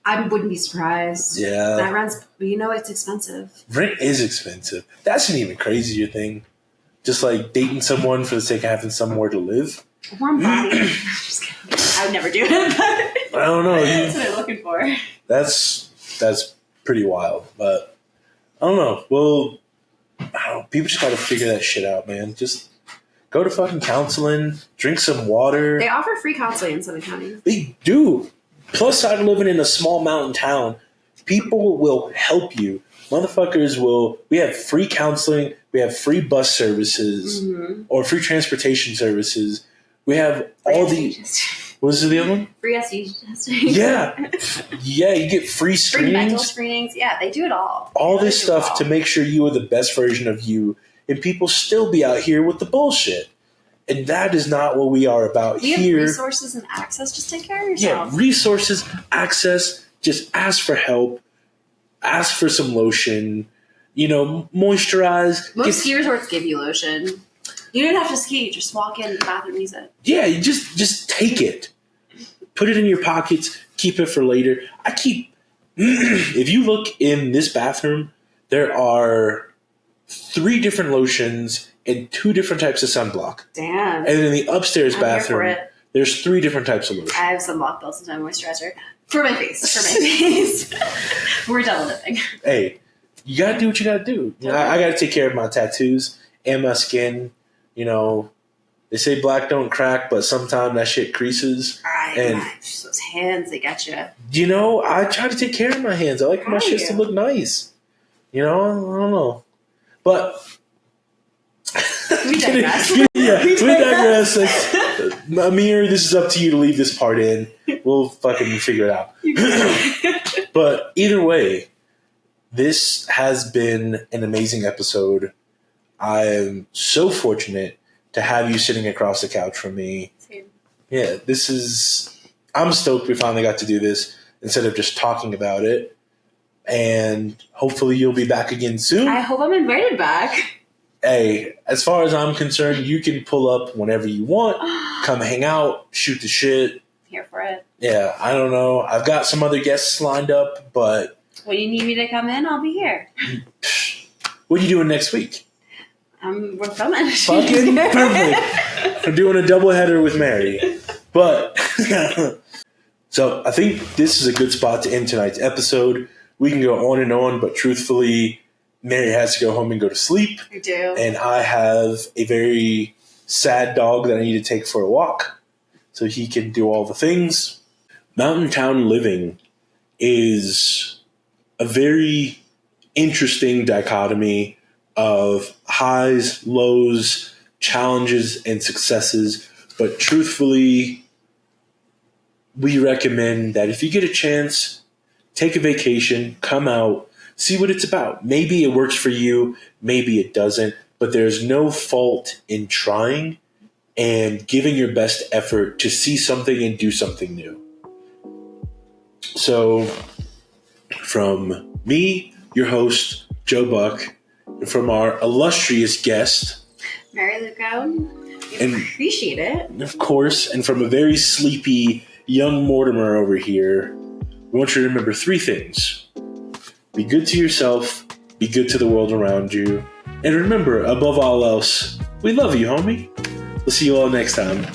I wouldn't be surprised. Yeah. That rent's, it's expensive. Rent is expensive. That's an even crazier thing. Just like dating someone for the sake of having somewhere to live. Warm body. Just kidding. I would never do it, but I don't know. That's what I'm looking for. That's pretty wild. But I don't know. Well, people just gotta figure that shit out, man. Just go to fucking counseling, drink some water. They offer free counseling in Southern County. They do. Plus side of living in a small mountain town, people will help you. Motherfuckers will. We have free counseling. We have free bus services or free transportation services. We have free all the. What was the other one? Free SE testing. Yeah. Yeah, you get free screenings. Free mental screenings. Yeah, they do it all. All this stuff to make sure you are the best version of you. And people still be out here with the bullshit. And that is not what we are about here. You have resources and access. Just take care of yourself. Yeah, resources, access. Just ask for help. Ask for some lotion. Moisturize. Most ski resorts give you lotion. You don't have to ski. Just walk in the bathroom, use it. Yeah, you just take it. Put it in your pockets. Keep it for later. If you look in this bathroom, there are 3 different lotions and 2 different types of sunblock. Damn. And in the upstairs bathroom, here for it. There's 3 different types of lotion. I have sunblock built into my moisturizer. For my face. We're double dipping. Hey, you gotta do what you gotta do. I gotta take care of my tattoos and my skin. They say black don't crack, but sometimes that shit creases. And those hands, they got you. I try to take care of my hands. I like my shit to look nice. I don't know. But we digress. We digress. Amir, this is up to you to leave this part in. We'll fucking figure it out. But either way, this has been an amazing episode. I'm so fortunate to have you sitting across the couch from me. Same. Yeah, I'm stoked we finally got to do this instead of just talking about it. And hopefully you'll be back again soon. I hope I'm invited back. Hey, as far as I'm concerned, you can pull up whenever you want. Come hang out, shoot the shit. Here for it. Yeah, I don't know. I've got some other guests lined up, but... When you need me to come in, I'll be here. What are you doing next week? We're filming. Fucking perfect. I'm doing a doubleheader with Mary. But... So, I think this is a good spot to end tonight's episode. We can go on and on, but truthfully... Mary has to go home and go to sleep. I do. And I have a very sad dog that I need to take for a walk so he can do all the things. Mountain town living is a very interesting dichotomy of highs, lows, challenges, and successes. But truthfully, we recommend that if you get a chance, take a vacation, come out, see what it's about. Maybe it works for you, maybe it doesn't, but there's no fault in trying and giving your best effort to see something and do something new. So, from me, your host, Joe Buck, and from our illustrious guest, Mary Luco, we And- appreciate it. of course, and from a very sleepy young Mortimer over here, we want you to remember 3 things. Be good to yourself, be good to the world around you, and remember, above all else, we love you, homie. We'll see you all next time.